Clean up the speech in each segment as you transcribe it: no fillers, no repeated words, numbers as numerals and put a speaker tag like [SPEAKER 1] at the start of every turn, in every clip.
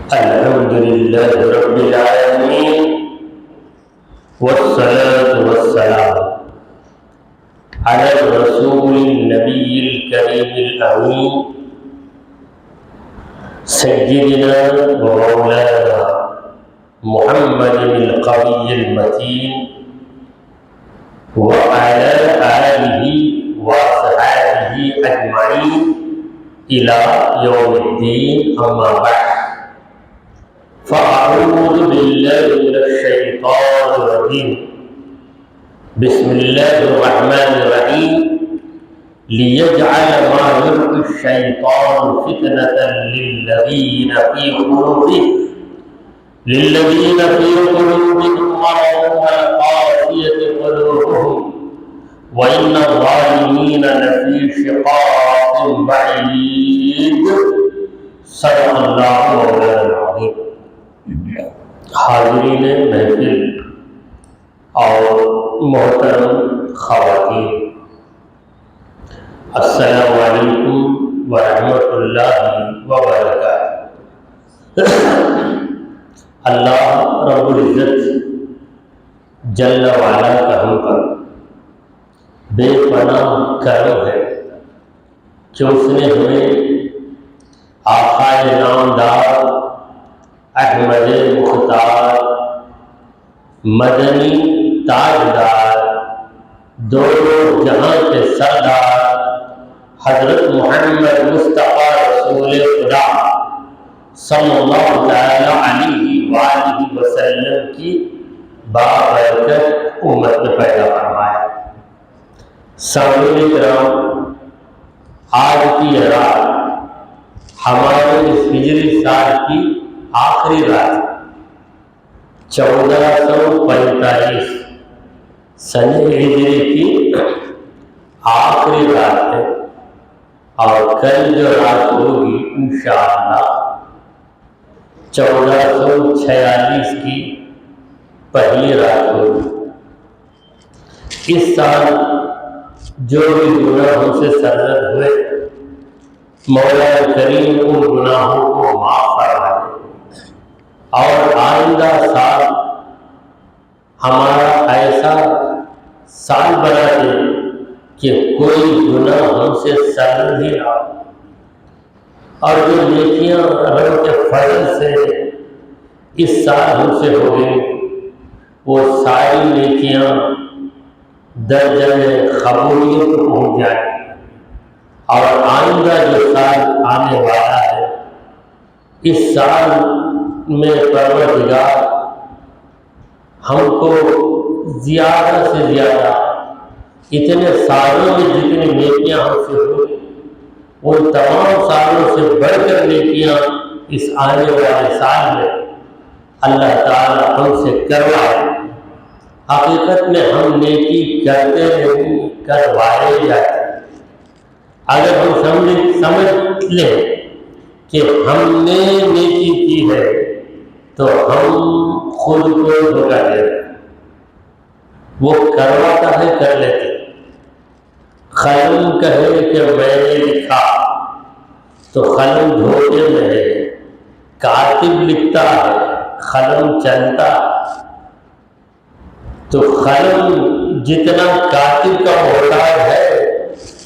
[SPEAKER 1] الحمد لله رب العالمين والصلاة والسلام على الرسول النبي الكريم الأمين سيدنا ومولانا محمد القوي المتين وعلى آله وصحبه أجمعين إلى يوم الدين. أما بعد، فأعوذ بالله من الشيطان الرجيم. بسم الله الرحمن الرحيم. ليجعل ما يلقي الشيطان فتنة للذين في قلوبهم مرض والقاسية قلوبهم وإن الظالمين لفي شقاق بعيد. صدق اللہ مولانا العظیم. حاضرین محفل اور محترم خواتین، السلام علیکم ورحمۃ اللہ وبرکاتہ. اللہ رب العزت جل وعلا کا ہم پر بے پناہ کرم ہے کہ اس نے ہمیں آقائے نامدار احمد مختار مدنی تاجدار دونوں جہاں کے سردار حضرت محمد مصطفیٰ رسول خدا صلی اللہ تعالی علیہ وآلہ وسلم کی بابرکت امت میں پیدا فرمایا. سامعین کرام، آج کی رات ہمارے اس ہجری سال کی آخری رات 1445 سن ہجری کی آخری رات ہے، اور کل جو رات ہوگی انشاءاللہ 1446 کی پہلی رات ہوگی. اس سال جو بھی گناہ ہم سے سرزد ہوئے، مولا کریم ان گناہوں کو معاف فرما دے، اور آئندہ سال ہمارا ایسا سال بنا دے کہ کوئی گناہ ہم سے سرزد ہی نہ ہو، اور جو نیکیاں رب کے فضل سے اس سال ہم سے ہو گئی وہ ساری نیکیاں درجہ قبولیت کو پہنچ جائیں، اور آئندہ جو سال آنے والا ہے اس سال میں پروردگار ہم کو زیادہ سے زیادہ اتنے سالوں میں جتنی نیکیاں ہم سے ہوئی ان تمام سالوں سے بڑھ کر نیکیاں اس آنے والے سال میں اللہ تعالی ہم سے کروائے. حقیقت میں ہم نیکی کرتے نہیں، کروائے جاتے ہیں. اگر ہم سمجھ لیں کہ ہم نے نیکی کی ہے تو ہم خود کو دھوکہ دے رہے ہیں. وہ کرواتا ہے کر لیتے. قلم کہے کہ میں نے لکھا تو قلم دھوکے میں ہے. کاتب لکھتا ہے، قلم چلتا. تو قلم جتنا کاتب کا محتاج ہے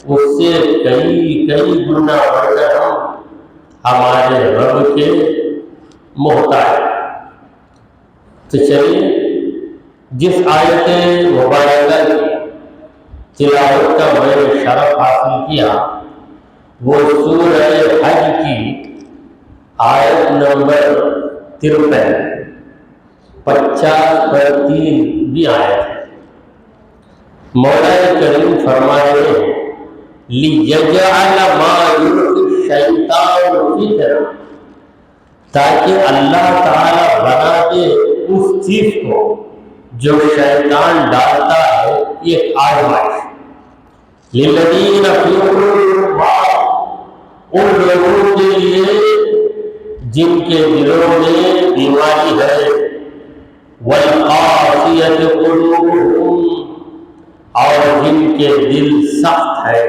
[SPEAKER 1] اس سے کئی گنا بڑھ کر ہم ہمارے رب کے محتاج. تو چلیے، جس آیت مبارکہ کی تلاوت کا میں نے شرف حاصل کیا وہ سورہ حج کی آیت نمبر 53 50/3 بھی آیت ہے. مولا کریم فرمائے ہیں لِيَجْعَلَ مَا يُلْقِي الشَّيْطَانُ فِتْنَةً، تاکہ اللہ تعالی بنا دے اس چیز کو جو شیطان ڈالتا ہے ایک آزمائش. لِلَّذِينَ فِي قُلُوبِهِم مَرَضٌ، ان لوگوں کے لیے جن کے دلوں میں بیماری ہے. وَالْقَاسِيَةِ قُلُوبُهُمْ، اور جن کے دل سخت ہے.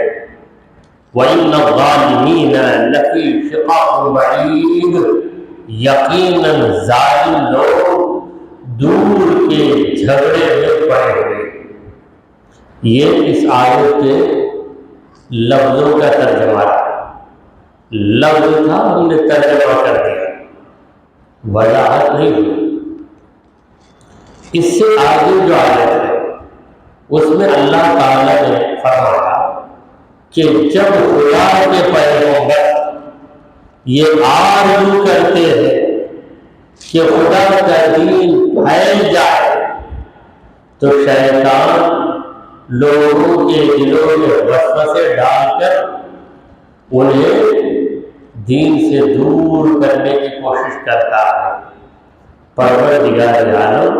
[SPEAKER 1] وَإِنَّ الظَّالِمِينَ لَفِي شِقَاقٍ بَعِيدٍ، یقیناً ظالم لوگ دور کے جھگڑے میں پڑے ہوئے۔ یہ اس آیت کے لفظوں کا ترجمہ ہے۔ لفظ تھا، ہم نے ترجمہ کر دیا، وضاحت نہیں ہوئی۔ اس سے آگے جو آیت ہے اس میں اللہ تعالیٰ نے فرمایا کہ جب خدا کے پیغمبر یہ آرزو کرتے ہیں کہ خدا کا دین پھیل جائے تو شیطان لوگوں کے دلوں میں وسوسے ڈال کر انہیں دین سے دور کرنے کی کوشش کرتا ہے۔ پروردگار عالم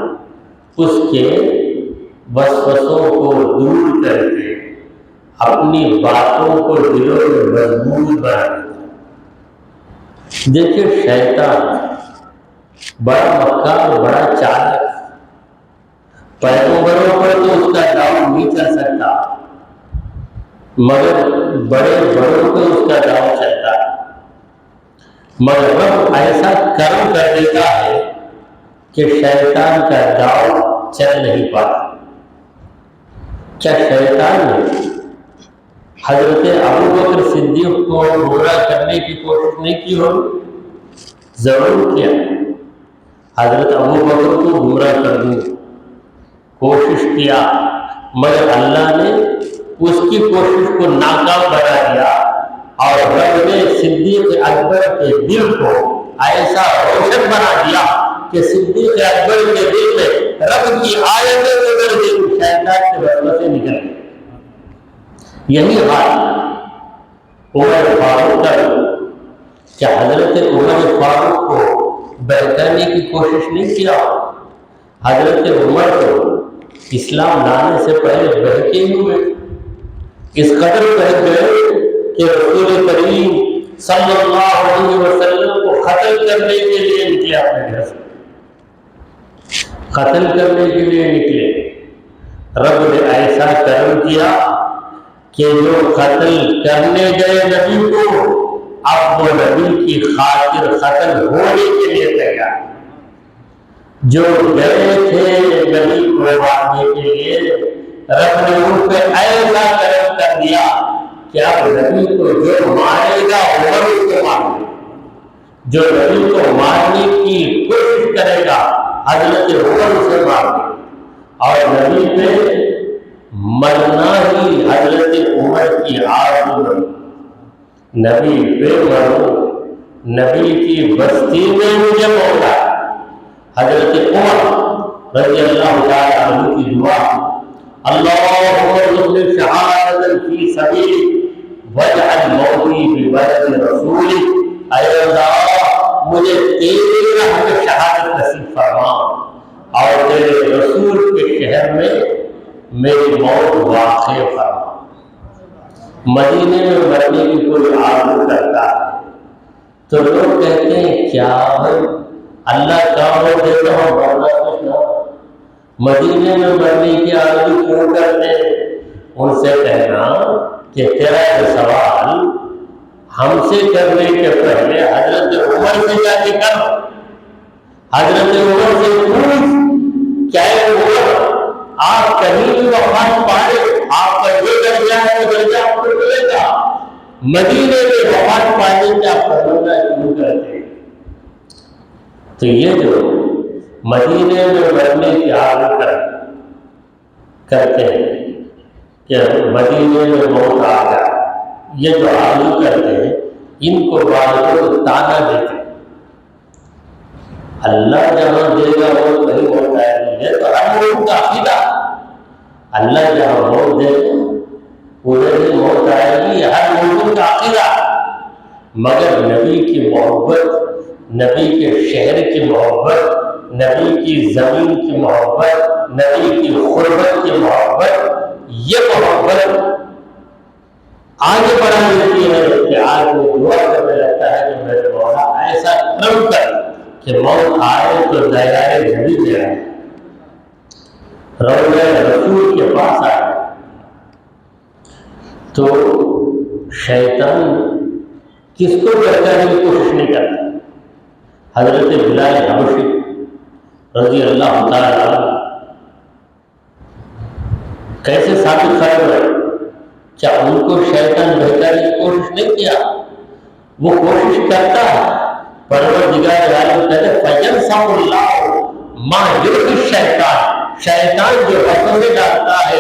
[SPEAKER 1] اس کے وسوسوں کو دور کر کے اپنی باتوں کو دلوں میں مضبوط بنا دیتا ہے۔ دیکھیے شیطان بڑا مکار، بڑا چالک، پیغمبروں پر تو اس کا داؤ نہیں چل سکتا، مگر بڑے بڑوں پہ اس کا داؤ چلتا ہے۔ مگر رب ایسا کرم کر دیتا ہے کہ شیطان کا داؤ چل نہیں پاتا۔ کیا شیطان نے حضرت ابوبکر صدیق کو گمراہ کرنے کی کوشش نہیں کی ہوگی؟ ضرور کیا۔ حضرت ابوبکر کو گمراہ کرنے کی کوشش کیا، مگر اللہ نے اس کی کوشش کو ناکام بنا دیا، اور رب نے صدیق اکبر کے دل کو ایسا روشن بنا دیا کہ صدیق اکبر کے دل میں رب کی آیتیں گزر گئی، شیطان کے وسوسے نکل گئے۔ یہی حال عمر فاروق کا، کیا حضرت عمر فاروق کو بہکانے کی کوشش نہیں کیا؟ حضرت عمر کو اسلام لانے سے پہلے بہکے ہوئے، اس قدر بہک گئے کہ رسول کریم صلی اللہ علیہ وسلم کو قتل کرنے کے لیے نکلے، اپنے گھر سے قتل کرنے کے لیے نکلے۔ رب نے ایسا کرم کیا کہ جو قتل کرنے گئے نبی کو، اب وہ نبی کی خاطر قتل ہونے کے لیے تیار۔ جو گئے تھے نبی کو مارنے کے لیے، رب نے ان پہ ایسا کرم کر دیا کہ اب نبی کو جو مارے گا عمر اس کو مارے گا، جو نبی کو مارنے کی کوشش کرے گا حضرت عمر اسے مار دے گا، اور نبی پہ مرنا ہی حضرت عمر کی آرزو بنی۔ نبی پہ مرو، نبی کی بستی میں مجھے مولا۔ حضرت عمر رضی اللہ تعالی عنہ کی دعا، اللہم ارزقنی شہادۃ فی سبیلک واجعل موتی ببلد رسولک، اے اللہ مجھے تیری راہ میں شہادت نصیب فرما اور تیرے رسول کے شہر میں میری موت واقع فرما۔ مدینے میں مرنے کی کوئی آرزو کرتا ہے تو لوگ کہتے ہیں کیا بھائی اللہ کام ہو دیتا ہوں مرنا سوچنا، مدینے میں مرنے کی آرزو کیوں کرتے ہیں؟ ان سے کہنا کہ تیرا یہ سوال ہم سے کرنے کے پہلے حضرت عمر سے جا کے کرو، حضرت عمر سے پوچھ کیا عمر آپ کہیں بھی وفات پائے، آپ کا جو درجہ ہے وہ درجہ آپ کو ملے گا، مدینے میں وفات پانے کے آپ کرنا کیوں کرتے ہیں؟ تو یہ جو مدینے میں مرنے کی آرزو کرتے ہیں کہ مدینے میں موت آ جائے، یہ جو آرزو کرتے ہیں ان کو والدوں تانا دیتے ہیں، اللہ جہاں دے گا وہ کہیں موت آئے گی، یہ تو ہر لوگ کا عقیدہ، اللہ جہاں موت دے گا ادھر ہی موت آئے گی، ہر لوگوں کا عقیدہ۔ مگر نبی کی محبت، نبی کے شہر کی محبت، نبی کی زمین کی محبت، نبی کی قربت کی محبت، یہ محبت آگے بڑھا دیتی ہے کہ آج وہ دعا کرنے لگتا ہے کہ میرے مولا ایسا کرم کر کہ موت آئے تو دیدار نبی میں آئے، روضہ رسول کے پاس آئے۔ تو شیطان کس کو بہکانے کی کوشش نہیں کرتا، حضرت بلال حبشی رضی اللہ تعالیٰ عنہ کیسے ثابت خیر ہے؟ کیا ان کو شیطان بہکانے کی کوشش نہیں کیا؟ وہ کوشش کرتا ہے، پروردگار عالم کہتے ہیں فَيَنْسَخُ اللَّهُ مَا يُلْقِي الشَّيْطَانُ، شیطان جو وسوسے ڈالتا ہے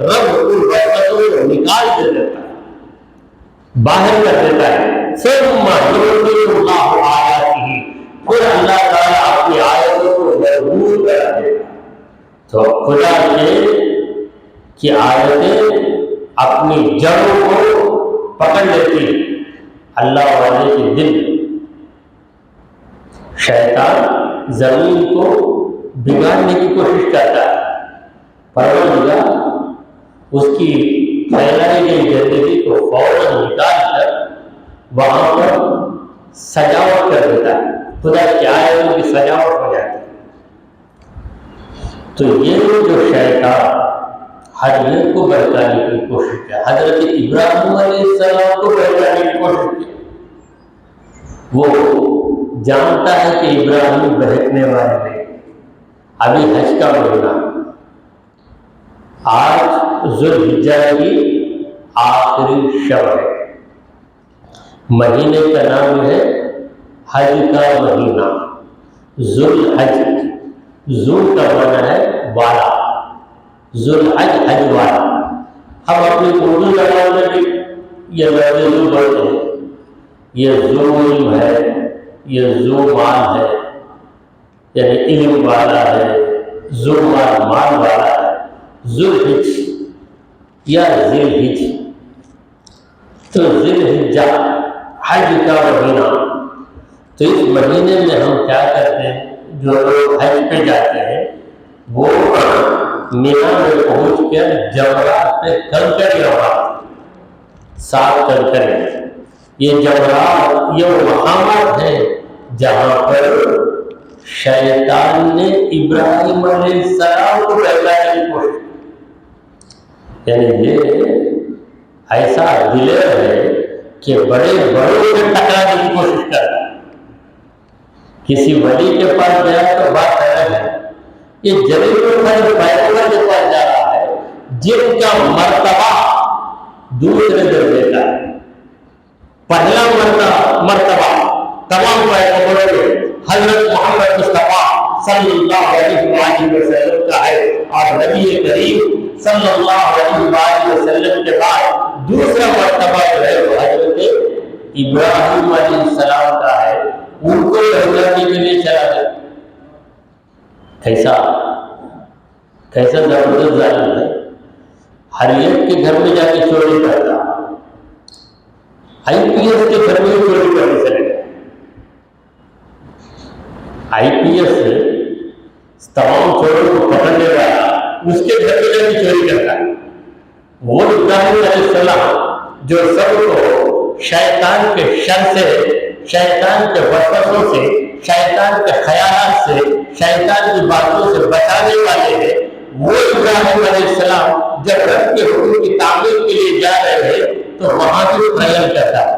[SPEAKER 1] رب ان وسوسوں کو نکال دے دیتا ہے، باہر کر دیتا ہے۔ ثُمَّ يُحْكِمُ اللَّهُ آيَاتِهِ، پھر اللہ تعالیٰ اپنی آیتوں کو مضبوط کرا دیتا ہے۔ تو خدا کی آیتیں اپنی جڑوں کو پکڑ لیتی، اللہ والے کے دل۔ شیطان زمین کو بگاڑنے کی کوشش کرتا ہے، پروردگار اس کی پھیلائی گئی زندگی کو فوراً نکال کر وہاں پر سجاوٹ کر دیتا ہے، خدا کی آیتوں کی سجاوٹ ہو جاتی ہے۔ تو یہ جو شیطان ہر ایک کو بہکانے کی کوشش کی، حضرت ابراہیم علیہ السلام کو بہکانے کی کوشش کی۔ وہ جانتا ہے کہ ابراہیم بہکنے والے نہیں۔ ابھی حج کا مہینہ، آج ذوالحجہ کی آخری شب ہے، مہینے کا نام ہے حج کا مہینہ، ذوالحج۔ ذو کا معنی ہے والا، ذوالحج حج والا۔ ہم اپنی اردو زبان میں بھی یہ لفظ ذو بولتے ہیں، یہ ذو علم ہے، یہ ذو مال ہے، یعنی علم والا ہے، ذو مال مال والا ہے۔ ذوالحج یا ذی الحج، تو ذی الحجہ حج کا مہینہ۔ تو اس مہینے میں ہم کیا کرتے ہیں، جو لوگ حج پہ جاتے ہیں وہ مینا میں پہنچ کر جمرات پہ کنکر لگاتے، 7 کنکر۔ یہ جمرات یہ مقامات ہیں جہاں پر شیطان نے ابراہیم علیہ السلام کو بہکانے کی کوشش کی۔ یعنی یہ ایسا دلیر ہے کہ بڑے بڑوں سے ٹکرانے کی کوشش کرتا ہے۔ کسی ولی کے پاس گیا تو بات الگ ہے، یہ جلیل القدر پیغمبر کے پاس جا رہا ہے جن کا مرتبہ دوسرے درجے کا ہے۔ پہلا مرتبہ تمام پیغمبروں میں حضرت محمد مصطفیٰ صلی اللہ علیہ وآلہ وسلم کا ہے، اور نبی کریم صلی اللہ علیہ وآلہ وسلم کے بعد دوسرا مرتبہ جو ہے وہ حضرت ابراہیم علیہ السلام کا ہے۔ ان کو بہکانے کے لیے چلا گیا۔ کیسا زبردست ظالم ہے، ہر ایک کے گھر میں جا کے چوری کرتا، IPS کے گھر میں چوری کرنے چلے گئے۔ IPS تمام چوروں کو پکڑنے والا اس کے گھر میں جا کے چوری کرتا ہے۔ وہ ابراہیم علیہ السلام جو سب کو شیطان کے شر سے، شیطان کے وسوسوں سے، شیطان کے خیالات سے، شیطان کی باتوں سے بچانے والے ہیں، وہ ابراہیم علیہ السلام جب رب کے حکم کی تعمیر کے لیے جا رہے ہیں تو وہاں بھی ٹرائل کرتا ہے،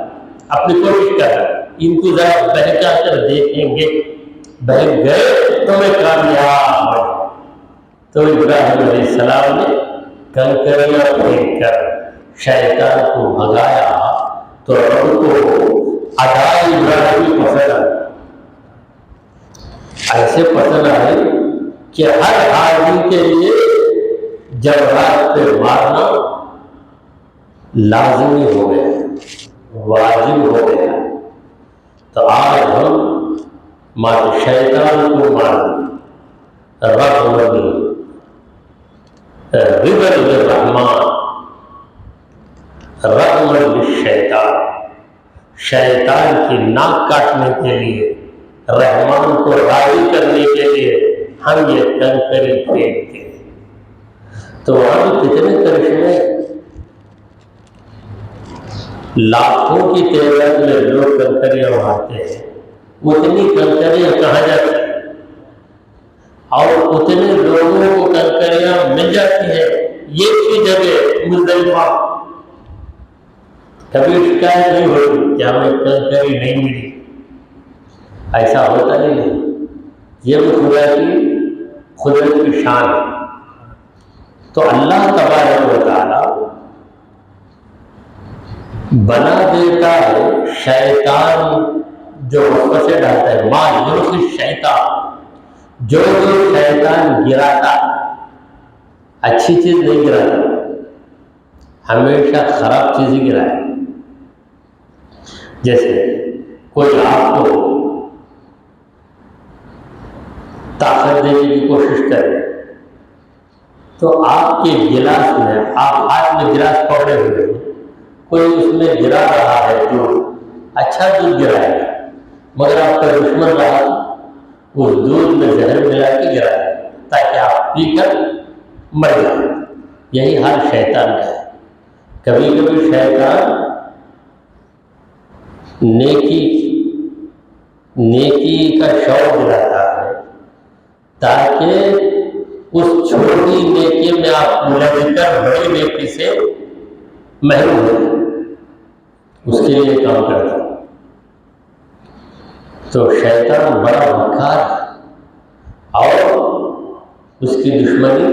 [SPEAKER 1] اپنی کوشش کرتا ہے، ان کو ذرا بہکا کر دیکھیں گے، بہک گئے تو میں کامیاب ہوں۔ تو ابراہیم علیہ السلام نے کنکریاں پھینک کر شیطان کو بھگایا تو رب کو ادائی ابراہیم پسند آئی، ایسے پسند آئی کہ ہر آدمی کے لیے جمرات پہ مارنا لازمی ہو گیا، واجب ہو گیا۔ تو آج ہم شیطان کو مارنا رغم للرحمن رغم للشیطان، شیطان کی ناک کاٹنے کے لیے، رحمان کو راضی کرنے کے لیے ہم یہ کنکری پھینکتے ہیں۔ تو ہم کتنے کرشمے، لاکھوں کی تعداد میں لوگ کنکریاں مارتے ہیں، اتنی کنکریاں کہاں جاتی ہیں اور اتنے لوگوں کو کنکریاں مل جاتی ہیں یہ کی جگہ مزدلفہ۔ کبھی شکایت نہیں ہوتی کہ ہمیں کنکری نہیں ملی، ایسا ہوتا ہی نہیں. یہ بھی خدا کی قدرت کی شان ہے. تو اللہ تبارک و تعالی بنا دیتا ہے شیطان جو وسوسے ڈالتا ہے. ما یلقی شیطان، جو شیطان گراتا اچھی چیز نہیں گراتا، ہمیشہ خراب چیزیں گرائے. جیسے کوئی آپ کو طاقت دینے کی کوشش کرے تو آپ کے گلاس میں، آپ ہاتھ میں گلاس پکڑے ہوئے، کوئی اس میں گرا رہا ہے دودھ، اچھا دودھ گرائے گا، مگر آپ کا دشمن رہا اس دودھ میں زہر ملا کے گرائے گا تاکہ آپ پی کر مر جائیں. یہی حال شیطان کا ہے. کبھی کبھی شیطان نیکی کا شوق دلاتا ہے تاکہ اس چھوٹی نیکی میں آپ ملوث کر بڑی نیکی سے محروم ہو جائیں. اس کے لیے کام کرتا ہے. تو شیطان بڑا مکار ہے اور اس کی دشمنی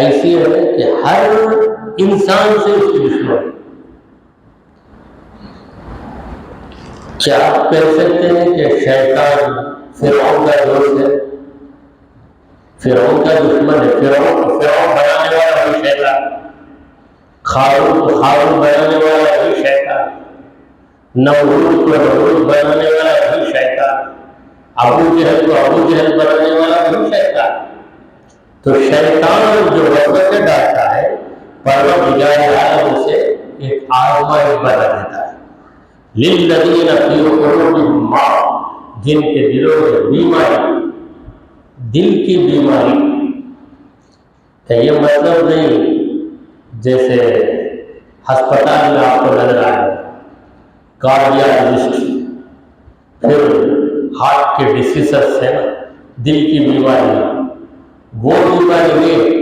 [SPEAKER 1] ایسی ہے کہ ہر انسان سے اس کی دشمنی. کیا آپ کہہ سکتے ہیں کہ شیطان فرعون کا دوست ہے؟ فرعون کا دشمن ہے. فرعون بنانے والا بھی شیطان، خارون بنانے والا بھی شیطان، نمرود کو نمرود بنانے والا بھی شیطان، ابو جہل کو ابو جہل بنانے والا بھی شیطان. تو شیطان جو وسوسے ڈالتا ہے پروردگار عالم اسے ایک آزمائش بنا دیتا ہے. للذین فی قلوبہم مرض، جن کے دلوں میں بیماری، دل کی بیماری. کہ یہ مطلب نہیں جیسے ہسپتال میں آپ کو نظر آئے کارڈیالوجسٹ، پھر ہارٹ کے ڈسیزز ہے نا، دل کی بیماری، وہ بیماری نہیں.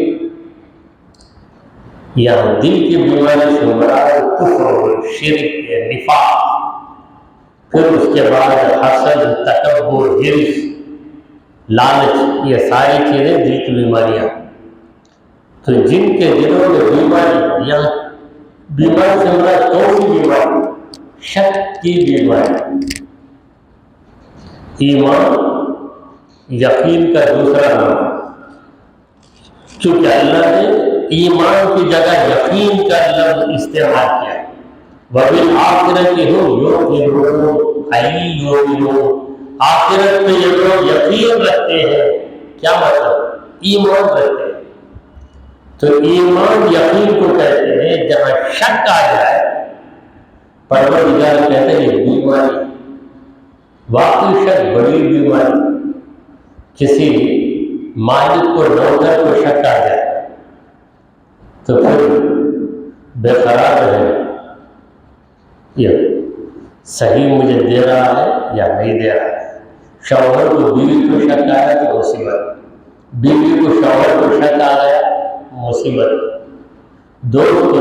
[SPEAKER 1] یہاں دل کی بیماری سے مراد کفر، شرک، نفاق، پھر اس کے بعد حسد، تکبر، حرص، لالچ، یہ ساری چیزیں دل کی بیماریاں. تو جن کے دلوں میں بیماری، یہاں بیماری سے مراد کون سی بیماری؟ شک کی بیماری. ایمان یقین کا دوسرا نام، چونکہ اللہ نے ایمان کی جگہ یقین کا لفظ استعمال کیا. وَبِالْآخِرَةِ هُمْ يُوقِنُونَ، آخرت میں یہ لوگ یقین رکھتے ہیں. کیا مطلب؟ ایمان رکھتے ہیں. تو ایمان یقین کو کہتے ہیں. جہاں شک آ جائے پروردگار کہتے ہیں یہ بیماری، واقعی شک بڑی بیماری. کسی مالک کو نوکر کو شک آ جائے تو پھر بے قرار رہے، یہ صحیح مجھے دے رہا ہے یا نہیں دے رہا ہے. شوہر کو بیوی کو شک آیا تو مصیبت، بیوی کو شوہر کو شک آ گیا مصیبت، دوست کو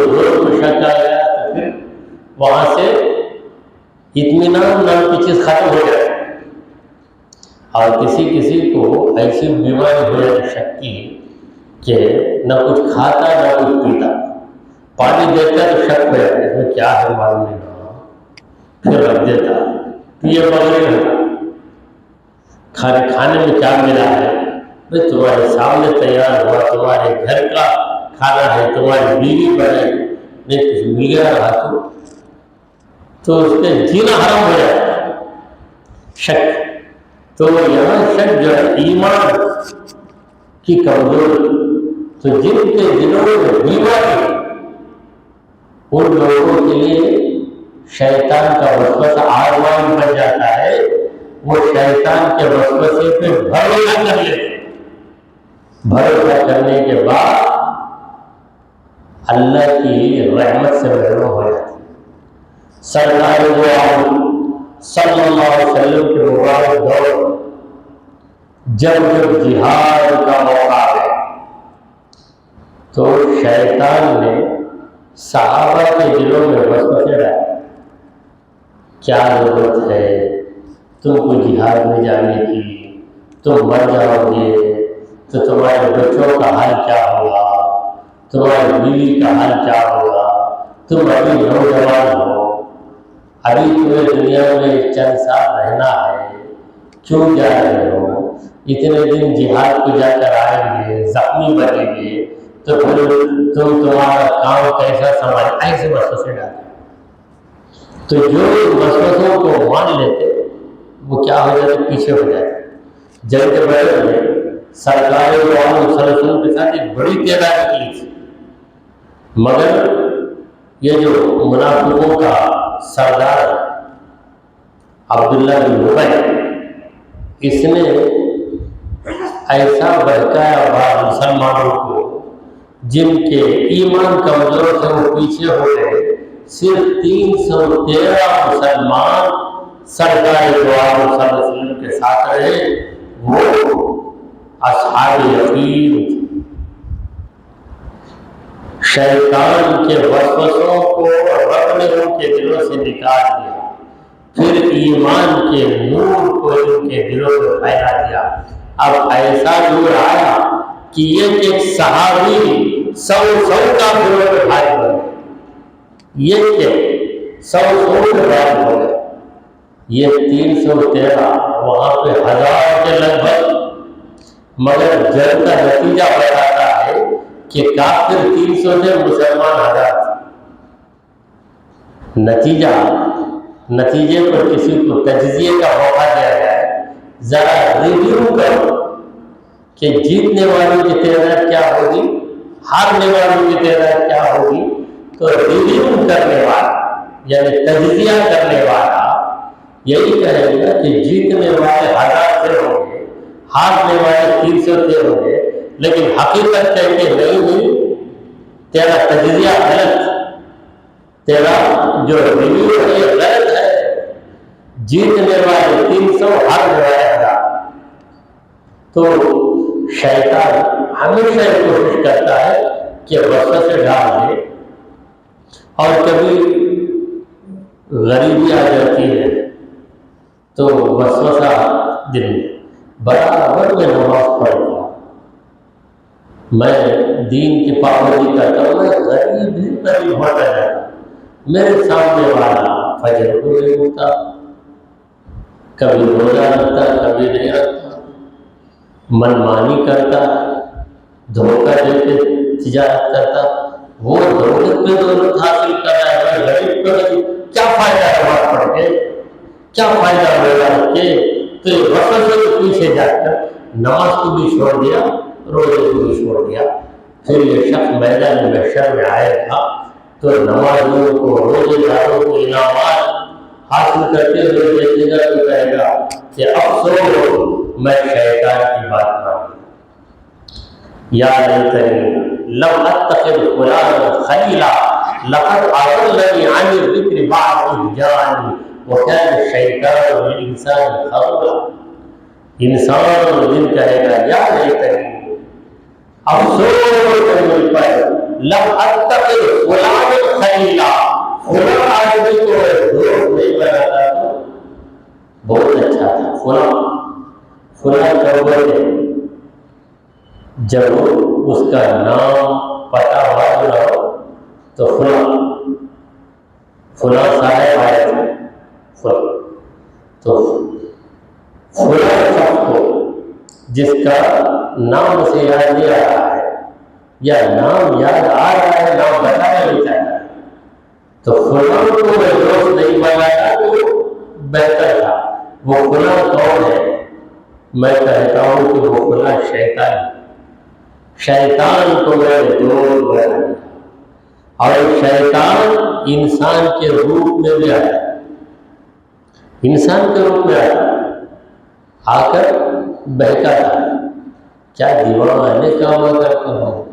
[SPEAKER 1] شک آ گیا تو پھر وہاں سے اطمینان نام کی چیز ختم ہو جائے. اور کسی کو ایسی بیماری ہو جائے شک کی کہ نہ کچھ کھاتا نہ کچھ پیتا، پانی دیتا تو شک ہو جائے اس میں کیا ہے معلوم نہیں ہوگا، پھر رکھ دیتا، پیے بغیر ہوتا، کھانے میں کیا ملا ہے بھائی تمہارے سامنے تیار ہوا، تمہارے گھر کا کھانا ہے، تمہاری بیوی بنے، نہیں کچھ مل گیا رہا تو اس کے جینا حرام ہو جائے. شک تو یہاں شک جو ہے ایمان کی کمزوری. تو جن کے دلوں میں بیماری ان لوگوں کے لیے شیطان کا وسوسہ آزمائش بن جاتا ہے. وہ شیطان کے وسوسے پہ بھروسہ کر لیتے، بھروسہ کرنے کے بعد اللہ کی رحمت سے محروم ہو جاتے. سرکار دو عالم صلی اللہ علیہ وسلم کے مبارک دور جب جہاد کا موقع ہے تو شیطان نے صحابہ کے دلوں میں وسوسے ڈالے. کیا ضرورت ہے تم کو جہاد میں جانے کی، تم مر جاؤ گے تو تمہارے بچوں کا حال کیا ہوگا، تمہاری بیوی کا حال کیا ہوگا، تم ابھی نوجوان ہو، ابھی تمہیں دنیا میں چند سال رہنا ہے، کیوں جا رہے ہو، اتنے دن جہاد کو جا کر آئیں گے، زخمی بنیں گے تو پھر تمہارا کام کیسا سنبھال، ایسے وسوسے ڈالتے۔ تو جو وسوسوں کو مان لیتے وہ کیا ہو جاتے، پیچھے ہو جاتے۔ جنگ بدر میں سرکار دو عالم صلی اللہ علیہ وسلم کے ساتھ ایک بڑی تعداد نکلی تھی، مگر یہ جو منافقوں کا سردار عبداللہ بن ابی، اس نے ایسا بہکایا بعض مسلمانوں کو جن کے ایمان کمزور تھے وہ پیچھے ہو گئے، صرف 313 مسلمان سرکار دو عالم صلی اللہ علیہ وسلم کے ساتھ رہے، وہ اصحاب یقین تھے۔ شیطان کے وسوسوں کو رب نے ان کے دلوں سے نکال دیا، پھر ایمان کے نور کو ان کے دلوں میں پھیلا دیا۔ اب ایسا نور آیا کہ ایک صحابی 100 کافروں میں بھائی بن گئے، 100 میں بھائی ہو گئے۔ یہ 313 وہاں پہ 1000 کے لگ بھگ، مگر جنگ کا نتیجہ بتاتا ہے کہ کافر 300 تھے، مسلمان 1000 تھے۔ نتیجے پر کسی کو تجزیے کا موقع دیا جائے، ذرا ریویو کرو کہ جیتنے والوں کی تعداد کیا ہوگی، ہارنے والوں کی تعداد کیا ہوگی، تو ریویو کرنے والا یعنی تجزیہ کرنے والا یہی کہے گا کہ جیتنے والے 1000 سے ہوں گے، ہارنے والے 300 سے ہوں گے، لیکن حقیقت ہے کہ نہیں ہوئی، تیرا تجزیہ غلط، تیرا جو ریویو ہے یہ غلط ہے، جیتنے والے 300، ہارنے والے 1000۔ تو شیطان ہمیشہ یہ کوشش کرتا ہے کہ وسوسے ڈال دے، اور کبھی غریبی آ جاتی ہے تو وسوسہ دل میں برابر میں نماز پڑھتا ہوں، میں دین کی پابندی کرتا ہوں، میں غریب ہی غریب ہوتا جاتا ہوں، میرے سامنے والا فجر کو نہیں ہوتا، کبھی روزہ رکھتا کبھی نہیں رکھتا، منمانی کرتا، دھوکہ دے کے تجارت کرتا، وہ دولت میں دولت حاصل کر رہا ہے، میں غریب کو غریب، کیا فائدہ نماز پڑھ کے، کیا فائدہ روزہ رکھ کے؟ تو یہ وسوسے کے پیچھے جا کر نماز کو بھی چھوڑ دیا، روزے کو بھی چھوڑ دیا۔ پھر یہ شخص میدان محشر میں آئے گا تو نمازیوں کو، روزے داروں کو انعامات حاصل کرتے ہوئے دیکھے گا تو کہے گا کہ افسوس میں شیطان کی بات مان لی، یا لیتنی لم اتخذ فلانا خلیلا لقد اضلنی عن الذکر بعد اذ جاءنی وکان الشیطان للانسان خذولا۔ انسان دن کہے گا یا لیتنی، افسوس مجھ پر، لم اتخذ فلانا خلیلا، فلاں آدمی کو دوست نہیں بناتا تو بہت اچھا تھا، فلاں کہتے جب اس کا نام پتہ معلوم نہ ہو تو فلاں صاحب آئے تھے، تو فلاں شخص کو جس کا نام اسے یاد نہیں آ رہا ہے یا نام یاد آ رہا ہے، نام بتایا نہیں چاہتا، تو فلاں کو میں دوست نہیں بنایا تو بہتر تھا۔ وہ فلاں کون ہے؟ میں کہتا ہوں کہ وہ فلاں شیطان ہے۔ شیطان کو میں نے دوست بنا دیا، اور شیطان انسان کے روپ میں بھی آیا، انسان کے روپ میں آیا، آ کر بہکاتا ہے، کیا دیوانے کام کرتا ہوں،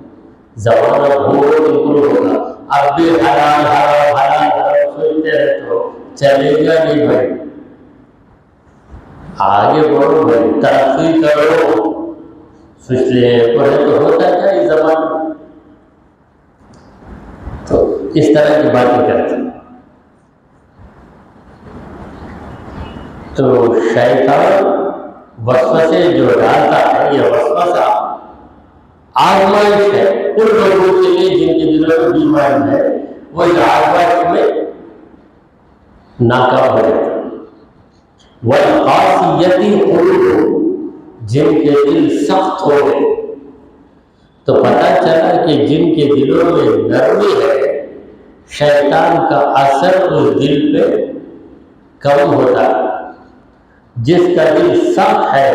[SPEAKER 1] زمانہ بھولو بالکل ہوگا، اب بھی حلال حرام حلال حرام سنتے رہے تو چلے گا نہیں بھائی، آگے بڑھو بھائی، ترقی کرو، سوچ لے پڑھے تو ہوتا کیا اس زمانے میں، تو اس طرح کی باتیں کرتے ہیں۔ تو شیطان وسوسے جو ڈالتا ہے، یہ وسوسہ آزمائش ہے ان لوگوں کے لیے جن کے دلوں میں ایمان ہے، وہ اس آزمائش میں ناکام ہو جاتا ہے۔ والقاسیتی قلوبہم، جن کے دل سخت ہو گئے، تو پتہ چلا کہ جن کے دلوں میں نرمی ہے، شیطان کا اثر اس دل پہ کم ہوتا ہے۔ جس کا دل سخت ہے،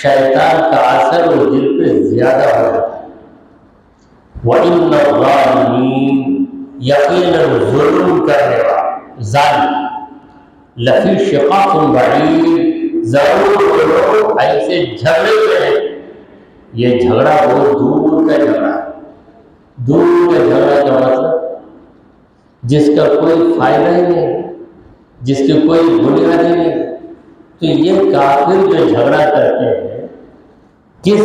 [SPEAKER 1] شیطان کا اثر اس دل پہ زیادہ ہو جاتا ہے۔ وَإِنَّ الظَّالِمِينَ، یقیناً ظلم کرنے والا ظالم، لفی شقاق بعید، ضرور وہ لوگ ایسے جھگڑے میں ہیں۔ یہ جھگڑا بہت دور کا جھگڑا ہے۔ دور کا جھگڑا کا مطلب جس کا کوئی فائدہ ہی نہیں، جس کی کوئی بنیاد ہی نہیں۔ تو یہ کافر جو جھگڑا کرتے ہیں، کس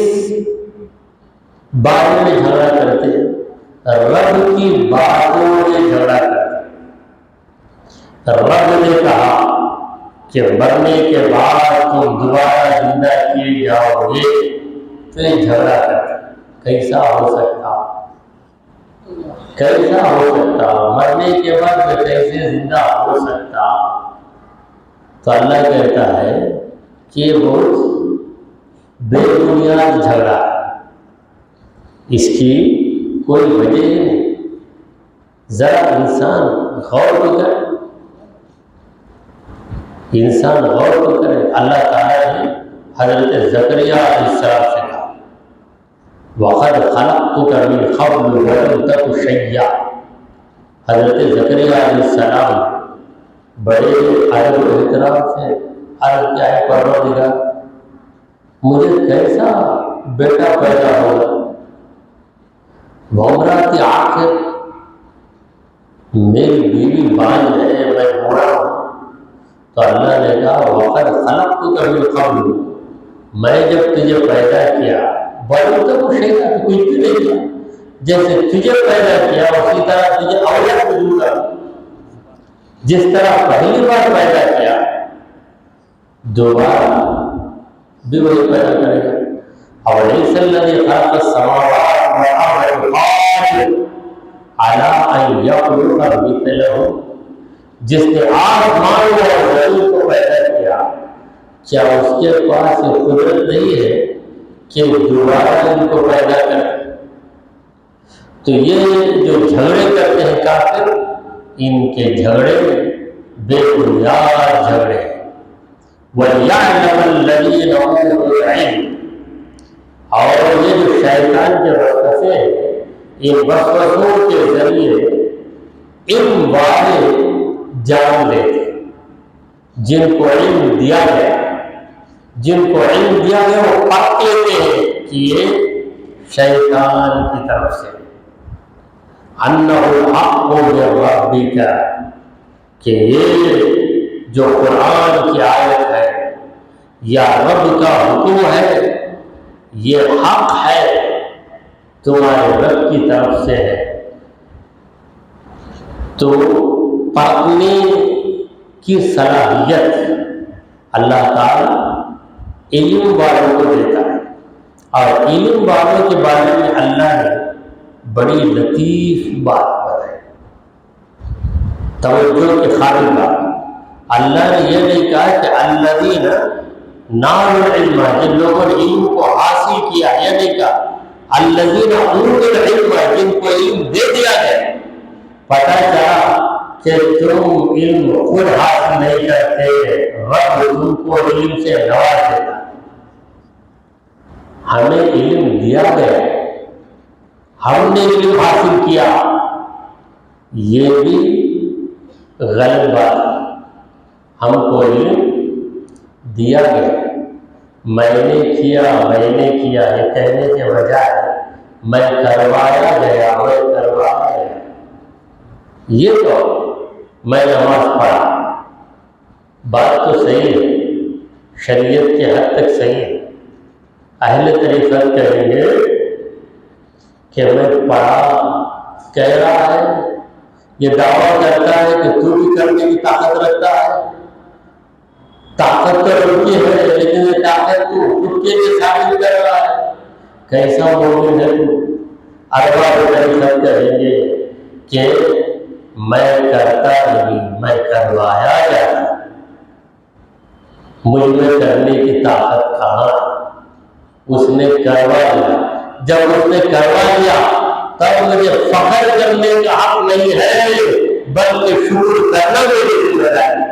[SPEAKER 1] بارے میں جھگڑا کرتے ہیں؟ رب کی باتوں میں جھگڑا کرتے ہیں۔ رب نے کہا کہ مرنے کے بعد تم دوبارہ زندہ کیے جاؤ گے، تو یہ جھگڑا کرتے ہیں۔ کیسا ہو سکتا؟ کیسا ہو سکتا؟ مرنے کے بعد میں کیسے زندہ ہو سکتا؟ تو اللہ کہتا ہے کہ یہ بہت بے بنیاد جھگڑا ہے، اس کی کوئی وجہ ہی نہیں۔ ذرا انسان غور تو کرے، انسان غور تو کرے۔ اللہ تعالیٰ نے حضرت زکریا علیہ السلام سے کہا وَقَدْ خَلَقْتُكَ مِنْ قَبْلُ وَلَمْ تَكُ شَيْئًا۔ حضرت زکریا علیہ السلام بڑے ادب و احترام سے عرض کیا ہے، پروردگار مجھے کیسا بیٹا پیدا ہوگا؟ وَامْرَأَتِي عَاقِرٌ، میری بیوی بانجھ ہے، میں بوڑھا ہوں۔ تو اللہ نے کہا وَقَدْ خَلَقْتُكَ مِنْ قَبْلُ، میں جب تجھے پیدا کیا، وَلَمْ تَكُ شَيْئًا، کچھ بھی نہیں کیا، جیسے تجھے پیدا کیا اسی طرح تجھے اولاد بھی دوں گا۔ جس طرح پہلی بار پیدا کیا دوبارہ بھی وہی پیدا کرے گا۔ أَوَلَيْسَ الَّذِي خَلَقَ السَّمَاوَاتِ وَالْأَرْضَ قَادِرٌ عَلَىٰ أَن يَخْلُقَ مِثْلَهُم، جس نے آسمان اور زمین کو پیدا کیا، کیا اس کے پاس یہ قدرت نہیں ہے کہ دوبارہ ان کو پیدا کرے؟ تو یہ جو جھگڑے کرتے ہیں کافر، ان کے جھگڑے بے بنیاد جھگڑے ہیں۔ وَلْيَعْلَمَ الَّذِينَ أُوتُوا الْعِلْمَ، اور یہ جو شیطان کے وسوسے ہیں، ان وسوسوں کے ذریعے علم والے جان لیتے ہیں۔ جن کو علم دیا گیا، جن کو علم دیا گیا وہ پرکھ لیتے ہیں کہ یہ شیطان کی طرف سے اَنَّهُ الْحَقُّ مِن رَّبِّكَ، کہ یہ جو قرآن کی آیت ہے یا رب کا حکم ہے، یہ حق ہے، تمہارے رب کی طرف سے ہے۔ تو پرکھنے کی صلاحیت اللہ تعالیٰ علم والوں کو دیتا ہے، اور علم والوں کے بارے میں اللہ نے بڑی لطیف بات بتائی، توجہ کے قابل بات۔ اللہ نے یہ نہیں کہا کہ الذین نالوا العلم، جن لوگوں نے علم کو حاصل کیا، یہ نہیں کہا الذین اوتوا العلم، جن کو علم دے دیا گیا۔ پتہ چلا کہ تم علم خود حاصل نہیں کرتے، رب تم کو علم سے نواز دیتا۔ ہمیں علم دیا گیا، ہم نے علم حاصل کیا، یہ بھی غلط بات ہے۔ ہم کو علم دیا گیا، میں نے کیا یہ کہنے کے بجائے میں کروایا گیا، یہ تو میں نماز پڑھا، بات تو صحیح ہے، شریعت کے حد تک صحیح ہے۔ اہل طریقت کہیں گے کہ میں پڑھا، کہہ رہا ہے، یہ دعویٰ کرتا ہے کہ تو بھی کرنے کی طاقت رکھتا ہے، طاقت تو ان کی ہے لیکن یہ طاقت تو خود کے لیے ثابت کر رہا ہے. کیسا مومن ہے تو؟ ارباب روپے خرچ کریں گے کہ میں کرتا نہیں، میں کروایا جاتا، مجھ میں کرنے کی طاقت کہاں ہے؟ اس نے کروا لیا. جب اس نے کروا لیا تب مجھے فخر کرنے کا حق نہیں ہے بلکہ شکر کرنا میری ذمہ داری.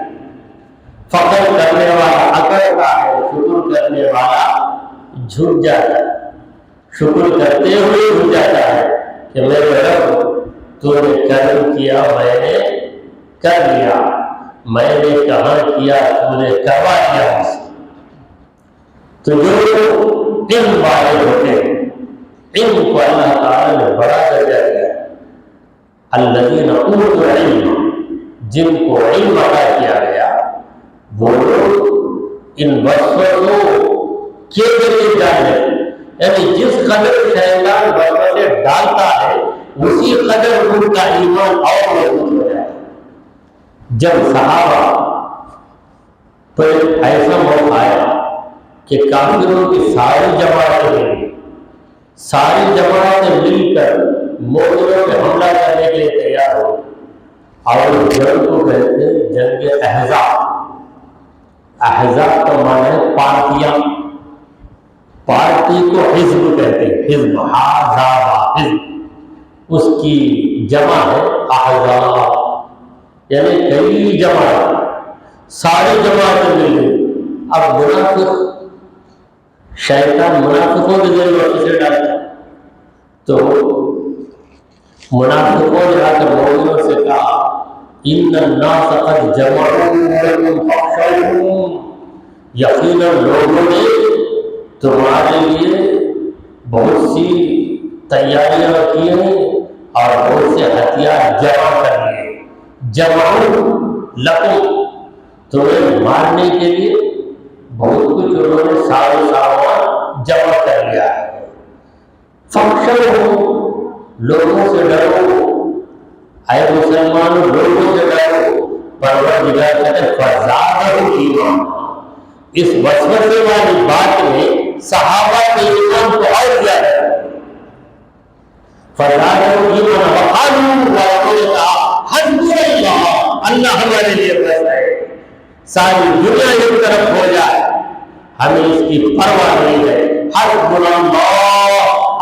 [SPEAKER 1] فخر کرنے والا اکڑتا ہے، شکر کرنے والا جھک جاتا ہے. شکر کرتے ہوئے جھک جاتا ہے کہ میرے رب تو نے کرم کیا، میں نے کر لیا، میں نے کہاں کیا تو نے کروا لیا مجھ سے. تو جو علم والے ہوتے ہیں علم کو اللہ تعالیٰ نے بڑا درجہ دیا. الذین اوتوا العلم، جن کو علم عطا کیا گیا وہ لوگ ان وسوسوں کے ذریعے جانے، یعنی جس قدر شیطان وسوسے ڈالتا ہے اسی قدر ان کا ایمان اور مضبوط ہو جائے. جب صحابہ پر ایسا موقع آیا کہ کافروں کی ساری جماعتیں مل کر مومنوں پہ حملہ کرنے کے لیے تیار ہو، اور اس جنگ کو کہتے ہیں جنگ احزاب. احزاب کا معنی ہے پارٹیاں، پارٹی کو حزب کہتے ہیں، حزب حزب حزب، اس کی جمع ہے احزاب، یعنی کئی جماعت، ساری جماعتیں مل گئی. اب منافق شیطان منافقوں کے ذریعے وسوسے ڈالتا، تو منافقوں نے آ کر مومنوں سے کہا ان الناس قد جمعوا لكم فاخشوهم، یقیناً لوگوں نے تمہارے لیے بہت سی تیاریاں کی ہیں اور بہت سے ہتھیار جمع کر لیے. جمعوا لكم، تمہیں مارنے کے لیے بہت کچھ انہوں نے سامان جمع کر لیا ہے. فاخشوهم، لوگوں سے ڈرو، اے مسلمانوں لوگوں سے ڈرو. پروردگار کہتے ہیں فزادہم ایمانا، اس وسوسے والی بات نے صحابہ کے ایمان کو اور زیادہ فزادہم ایمانا وقالوا، نے کہا حسبنا اللہ، اللہ ہمارے لیے بس ہے. ساری دنیا ایک طرف ہو جائے ہمیں اس کی پرواہ نہیں ہے. حسبنا اللہ،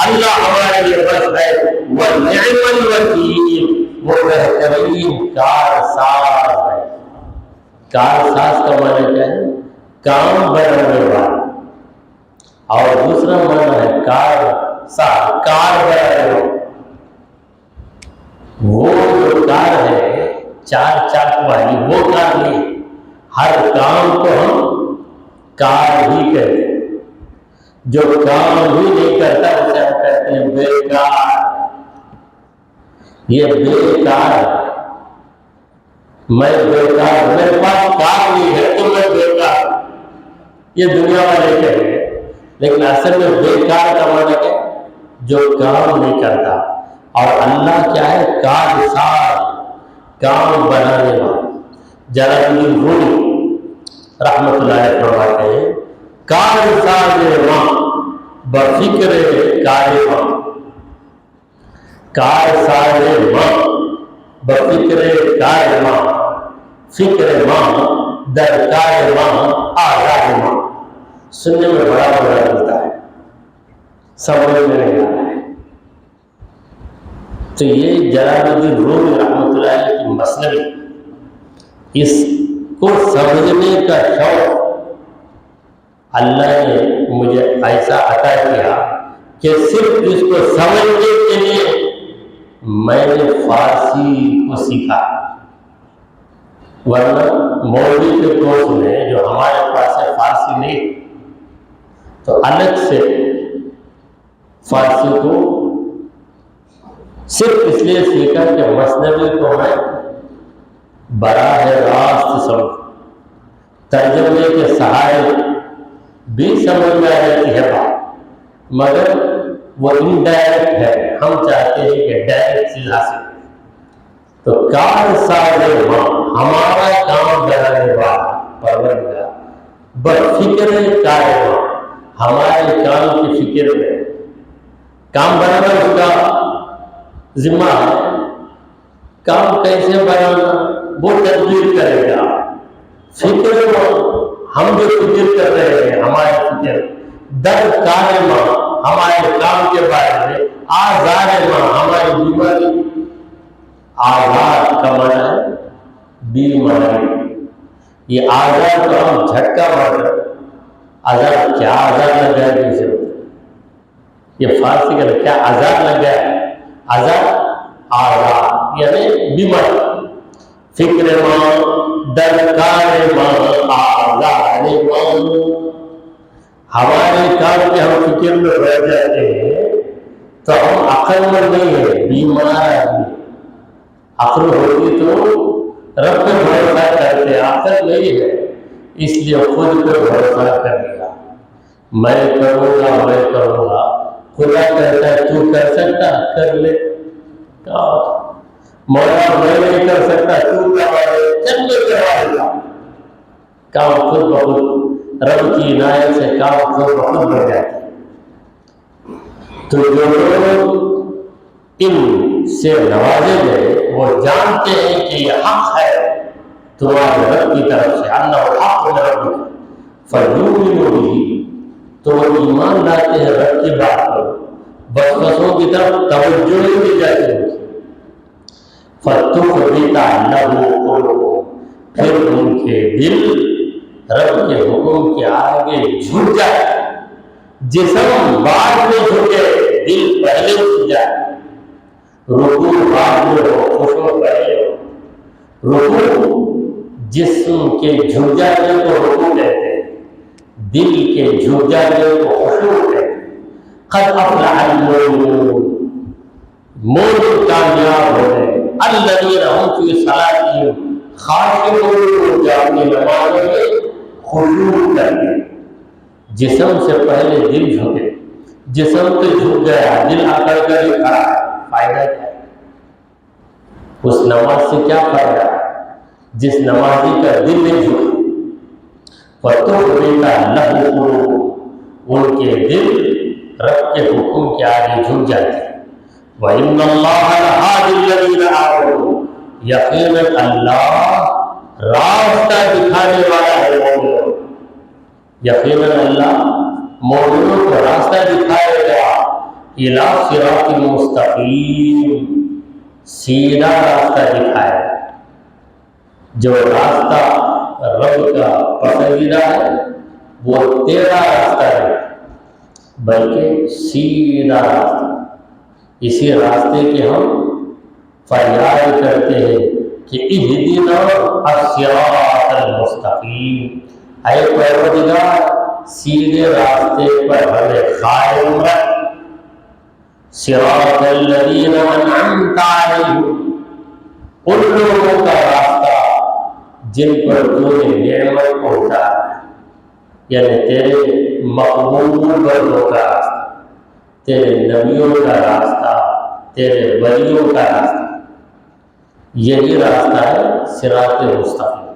[SPEAKER 1] اللہ ہمارے لیے بس ہے. ونعم الوکیل، وہ بہترین کارساز ہے. کارساز کا معنی کیا ہے؟ کام بنانے والا. اور دوسرا معنی ہے کارساز، کار بنانے والا. وہ جو کار ہے چار چاک والی وہ کار نہیں، ہر کام کو ہم کار ہی کہتے ہیں. جو کام ہی نہیں کرتا اسے ہم کہتے ہیں بیکار. یہ بیکار، میں بیکار، میرے پاس کار نہیں ہے تو میں بیکار، یہ دنیا والے کہتے ہیں. لیکن اصل میں بیکار کا معنی ہے جو کام نہیں کرتا. اور اللہ کیا ہے؟ کارساز، کام بنانے والا. جلال الدین رومی رحمۃ اللہ علیہ فرماتے ہیں کارساز ماں بفکر کارواں، کارساز ماں بفکر کارواں، فکر ماں در کارواں آزاد ماں. سننے میں بڑا بڑا ملتا ہے، سمجھ میں نہیں آتا ہے. تو یہ جلال الدین رومی رحمۃ اللہ علیہ کی مثنوی، اس کو سمجھنے کا شوق اللہ نے مجھے ایسا عطا کیا کہ صرف اس کو سمجھنے کے لیے میں نے فارسی کو سیکھا. ورنہ مولوی کے کورس میں جو ہمارے پاس ہے فارسی نہیں، تو الگ سے فارسی کو صرف اس لیے سیکھا کہ مثنوی کو میں براہ راست سمجھ، ترجمے کے سہارے بھی سمجھ میں آ جاتی ہے بات، مگر وہ انڈائریکٹ ہے. ہم چاہتے ہیں کہ ڈائریکٹ چیز حاصل کریں. تو کارساز ماں، ہمارا کام بنانے والا پروردگار. بفکر کائنہ، ہمارے کام کی فکر میں، کام بنانا اس کا ذمہ ہے، کام کیسے بنانا وہ تدبیر کرے گا۔ فکر ہم جو فکر کر رہے ہیں، ہماری فکر در کارما، ہمارے کام کے بارے میں، آزار ماں، ہماری بیماری، آزار کا معنی ہے بیماری، یہ آزار تو ہم جھٹکا مار رہے، آزار کیا آزار لگ گیا کسی کو، یہ فارسی کا کیا آزار لگ گیا، آزار آزار یعنی بیماری، فکر ماں درکار ماں آزار ماں، ہمارے کام کے ہم فکر میں رہ جاتے ہیں تو ہم عقل مند نہیں ہے، بیمار آدمی، عقل ہوتی تو رب پہ بھروسہ کرتے، عقل نہیں ہے، اس لیے خود پہ بھروسہ کر لیا، میں کروں گا، خدا کہتا ہے تو کر سکتا کر لے، مولا میں نہیں کر سکتا تو کروا لے، چل لے کروا لے، کام خود بخود رب کی عنایت سے کام خود بخود بڑھ جاتا ہے۔ تو جو لوگ ان سے نوازے گئے وہ جانتے ہیں کہ یہ حق ہے تمہارے رب کی طرف سے، اللہ حق من ربک فیؤمنوا بہ، تو وہ ایمان لاتے ہیں رب کی بات پر، وسوسوں کی طرف توجہ نہیں دی جاتی ہے، فتخبت لہ قلوبہم، پھر ان کے دل رب کے حکم کے آگے جھک جائے، جسم بعد میں جھکے دل پہلے جھک جائے، رکوع بعد میں ہو خشوع پہلے ہو، رکوع جسم کے جھک جانے کو رکوع کہتے ہیں، دل کے جھک جانے کو خشوع کہتے ہیں۔ قد افلح المؤمنون، مومن کامیاب ہو گئے، الذین هم فی صلاتہم خاشعون، جو اپنی نمازوں میں خشوع کرتے، جسم سے پہلے دل جھکے، جسم تو جھک گیا، دل اکڑ کر ہی کھڑا ہے، فائدہ کیا ہے؟ اس نماز سے کیا فائدہ ہے جس نمازی کا دل نہیں جھکا؟ فَتُخْبِتَ لَهُ قُلُوبُهُمْ، ان کے دل رب کے حکم کے آگے جھک جاتے ہیں۔ وَإِنَّ اللَّهَ لَهَادِ الَّذِينَ آمَنُوا، یقیناً اللہ راستہ دکھانے والا ہے مومنوں، یقیناً اللہ مومنوں کو راستہ دکھائے گا، اِلَىٰ صِرَاطٍ مُسْتَقِيمٍ، سیدھا راستہ دکھائے گا، جو راستہ رب کا پسندیدہ ہے وہ تیرا راستہ ہے، بلکہ سیدھا راستہ، اسی راستے کے ہم فریاد کرتے ہیں کہ اہدنا الصراط المستقیم، اے پروردگار سیدھے راستے پر ہمیں قائم رکھ، صراط الذین انعمت علیہم، ان لوگوں کا راستہ جن پر تو نے نعمت پہنچا ہے، یعنی تیرے مقبول بندوں کا راستہ، تیرے نبیوں کا راستہ، تیرے ولیوں کا راستہ، یہی راستہ ہے صراط مستقیم،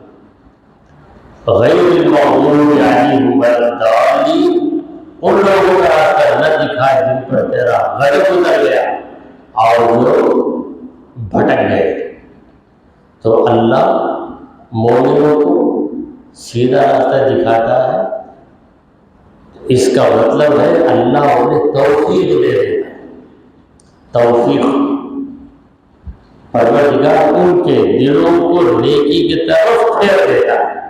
[SPEAKER 1] غیر المغضوب علیہم ولا الضالین، ان لوگوں کا راستہ نہ دکھائے جن پر تیرا غضب اتر گیا اور جو بھٹک گئے۔ تو اللہ مومنوں کو سیدھا راستہ دکھاتا ہے، اس کا مطلب ہے اللہ انہیں توفیق دے دیتا ہے، توفیق، پروردگار ان کے دلوں کو نیکی کی طرف پھیر دیتا ہے،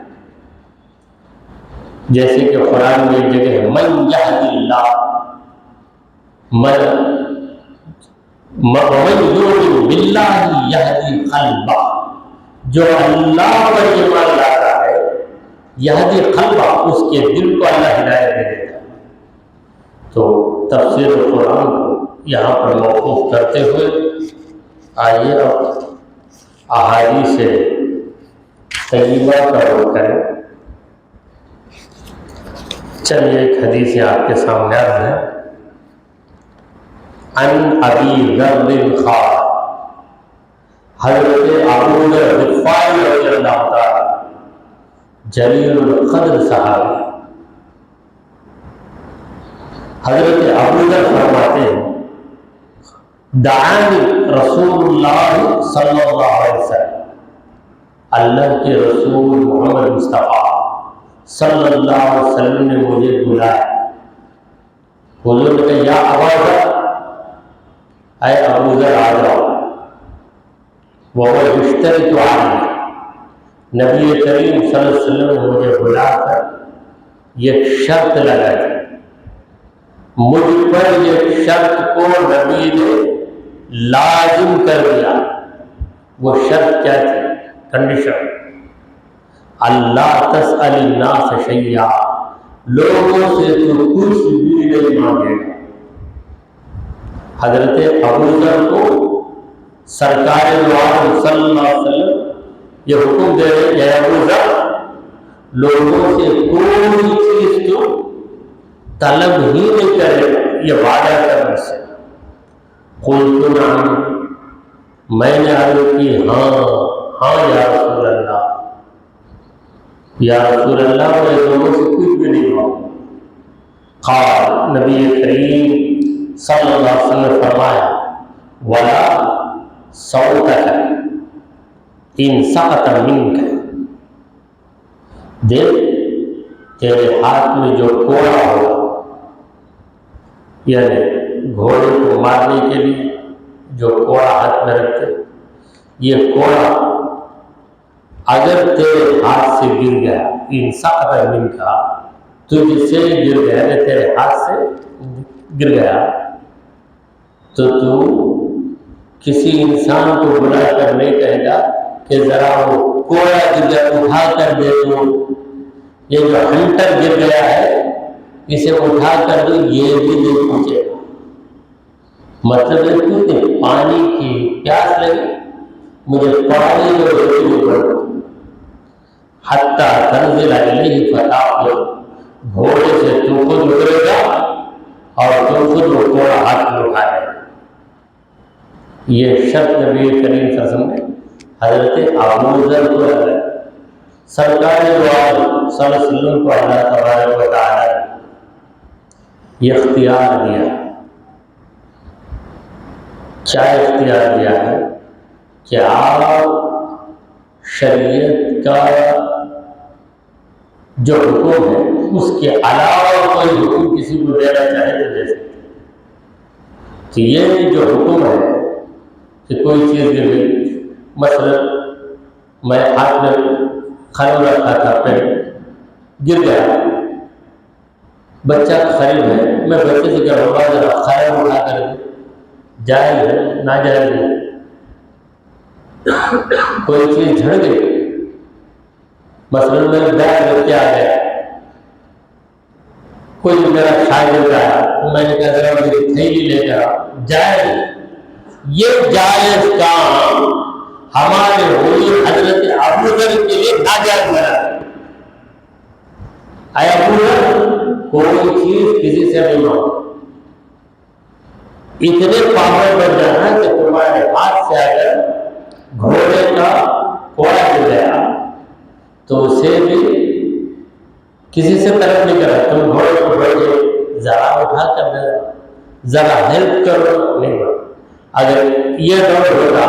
[SPEAKER 1] جیسے کہ قرآن میں ایک جگہ ہے من یہد اللہ، ومن یؤمن باللہ یہدی قلبہ، جو اللہ پر ایمان لاتا ہے یہدی قلبہ، اس کے دل کو اللہ ہدایت دے دیتا ہے۔ تو تفسیر قرآن کو یہاں پر موقوف کرتے ہوئے آئیے اب احادیث طیبہ کا رخ کریں۔ چلیے ایک حدیث آپ کے سامنے عرض ہے۔ عن ابی ذر قال، حضرت ابو ذر غفاری رضی اللہ تعالی جلیل القدر صحابی حضرت ابوذر فرماتے ہیں دعانی رسول اللہ صلی اللہ علیہ وسلم، اللہ کے رسول محمد مصطفیٰ صلی اللہ علیہ وسلم نے مجھے بلایا. حضور نے کہا یا ابوذر، اے ابوذر آ جاؤ. وَهُوَ يُشْتَرِطُ عَلَيَّ، نبی کریم صلی اللہ علیہ وسلم نے مجھے بلا کر یہ شرط لگائی. مجھ پر یہ شرط کو نبی نے لازم کر دیا. وہ شرط کیا تھی؟ کنڈیشن، اللہ تسأل الناس شیئا، لوگوں سے تو کچھ بھی نہیں مانگے گا. حضرت ابوذر کو سرکار دو عالم صلی اللہ علیہ وسلم یہ حکم دے رہے کہ ابوذر لوگوں سے کوئی چیز تو طلب ہی نہیں کرے گا، یہ وعدہ کرنے سے. قلت نعم، میں نے عرض کی ہاں ہاں یا رسول اللہ، یا رسول اللہ میں لوگوں سے کچھ بھی نہیں مانگوں. قال، نبی کریم صلی اللہ علیہ وسلم نے فرمایا ولا صوتک ان سقط منک، دیکھ تیرے ہاتھ میں جو کوڑا ہوگا، یعنی گھوڑے کو مارنے کے لیے جو کوڑا ہاتھ میں رکھتے، یہ کوڑا اگر تیرے ہاتھ سے گر گیا، ان سقط منک، تجھ سے گر گیا، تیرے ہاتھ سے گر گیا، تو کسی انسان کو بلا کر نہیں کہے گا کہ ذرا وہ کوڑا گر گیا اٹھا کر دے دو، یہ جو ہنٹر گر گیا ہے اسے اٹھا کر دو، یہ بھی نہیں پوچھے گا. مطلب ہے کہ پانی کی پیاس لگی، مجھے پانی میں روٹی پڑ حتیٰ تنزل علیہ فتاخذ، گھوڑے سے تو خود اترے گا اور تو خود وہ کوڑا ہاتھ میں اٹھائے گا. یہ شرط نبی کریم صلی اللہ علیہ وسلم نے حضرت ابوذر کو لگایا. سرکار دو عالم صلی اللہ علیہ وسلم کو اللہ تبارک و تعالی نے یہ اختیار دیا. کیا اختیار دیا ہے کہ آپ شریعت کا جو حکم ہے اس کے علاوہ کوئی حکم کسی کو دینا چاہے تو دے سکتے. تو یہ جو حکم ہے کہ کوئی چیز گر گئی، مثلا میں ہاتھ میں کھانا رکھا تھا، پھر گر گیا، بچہ قریب ہے، میں بچے سے کہوں گا ذرا کھانا اٹھا کر دے، جائز ہے ناجائز ہے. کوئی چیز جھڑ گئی، مثلا میں بیگ رکھ کے آ گیا، کوئی میرا شاگرد آیا تو میں نے کہا ذرا میری تھیلی لے کر آؤ، جائز. یہ جائز کام ہمارے حضور حضرت ابوذر کے لیے ناجائز بنا ہے. اے ابوذر، کوئی چیز کسی سے نہیں مانگو، اتنے پاور بن جانا کہ تمہارے ہاتھ سے اگر گھوڑے کا کوڑا گر گیا تو اسے بھی کسی سے طلب نہیں کرا، تم گھوڑے کو بڑھے ذرا اٹھا کر دے، ذرا ہیلپ کرو، نہیں بڑھ. اگر یہ دور ہوتا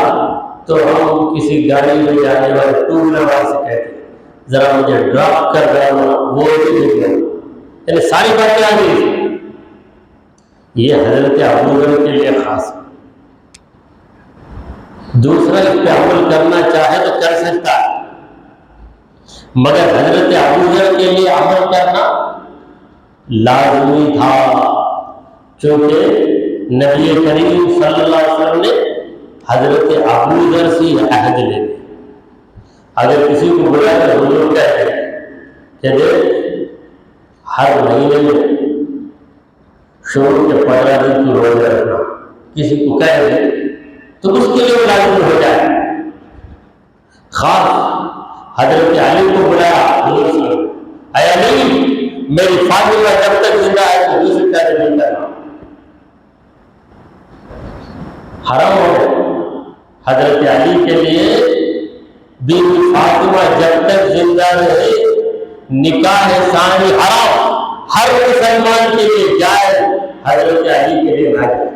[SPEAKER 1] تو ہم کسی گاڑی میں جانے والے ٹو ویلر والے سے کہتے ذرا مجھے ڈراپ کر دینا، وہ بھی نہیں گیا. یعنی ساری باتیں آ گئی. یہ حضرت ابوذر کے لیے خاص ہے. دوسرا اس پہ عمل کرنا چاہے تو کر سکتا ہے، مگر حضرت ابوذر کے لیے عمل کرنا لازمی تھا، چونکہ نبی کریم صلی اللہ علیہ وسلم نے حضرت ابوذر سے عہد لے لیا. اگر کسی کو بلا کر حضور کہتے کہ دیکھ ہر مہینے میں شروع کے 15 دن تو روزہ رکھنا، کسی کو کہہ دے تو اس کے لیے لازم ہو جائے. خاص حضرت علی کو بلایا، حضور صلی اللہ علیہ وسلم، اے علی میری فاطمہ جب تک زندہ ہے تو دوسری شادی نہیں کرنا، حرام ہو گیا. حضرت علی کے لیے بیوی فاطمہ جب تک زندہ رہے نکاح ثانی حرام، ہر مسلمان کے لیے جائز، حضرت علی کے لیے ناجائز۔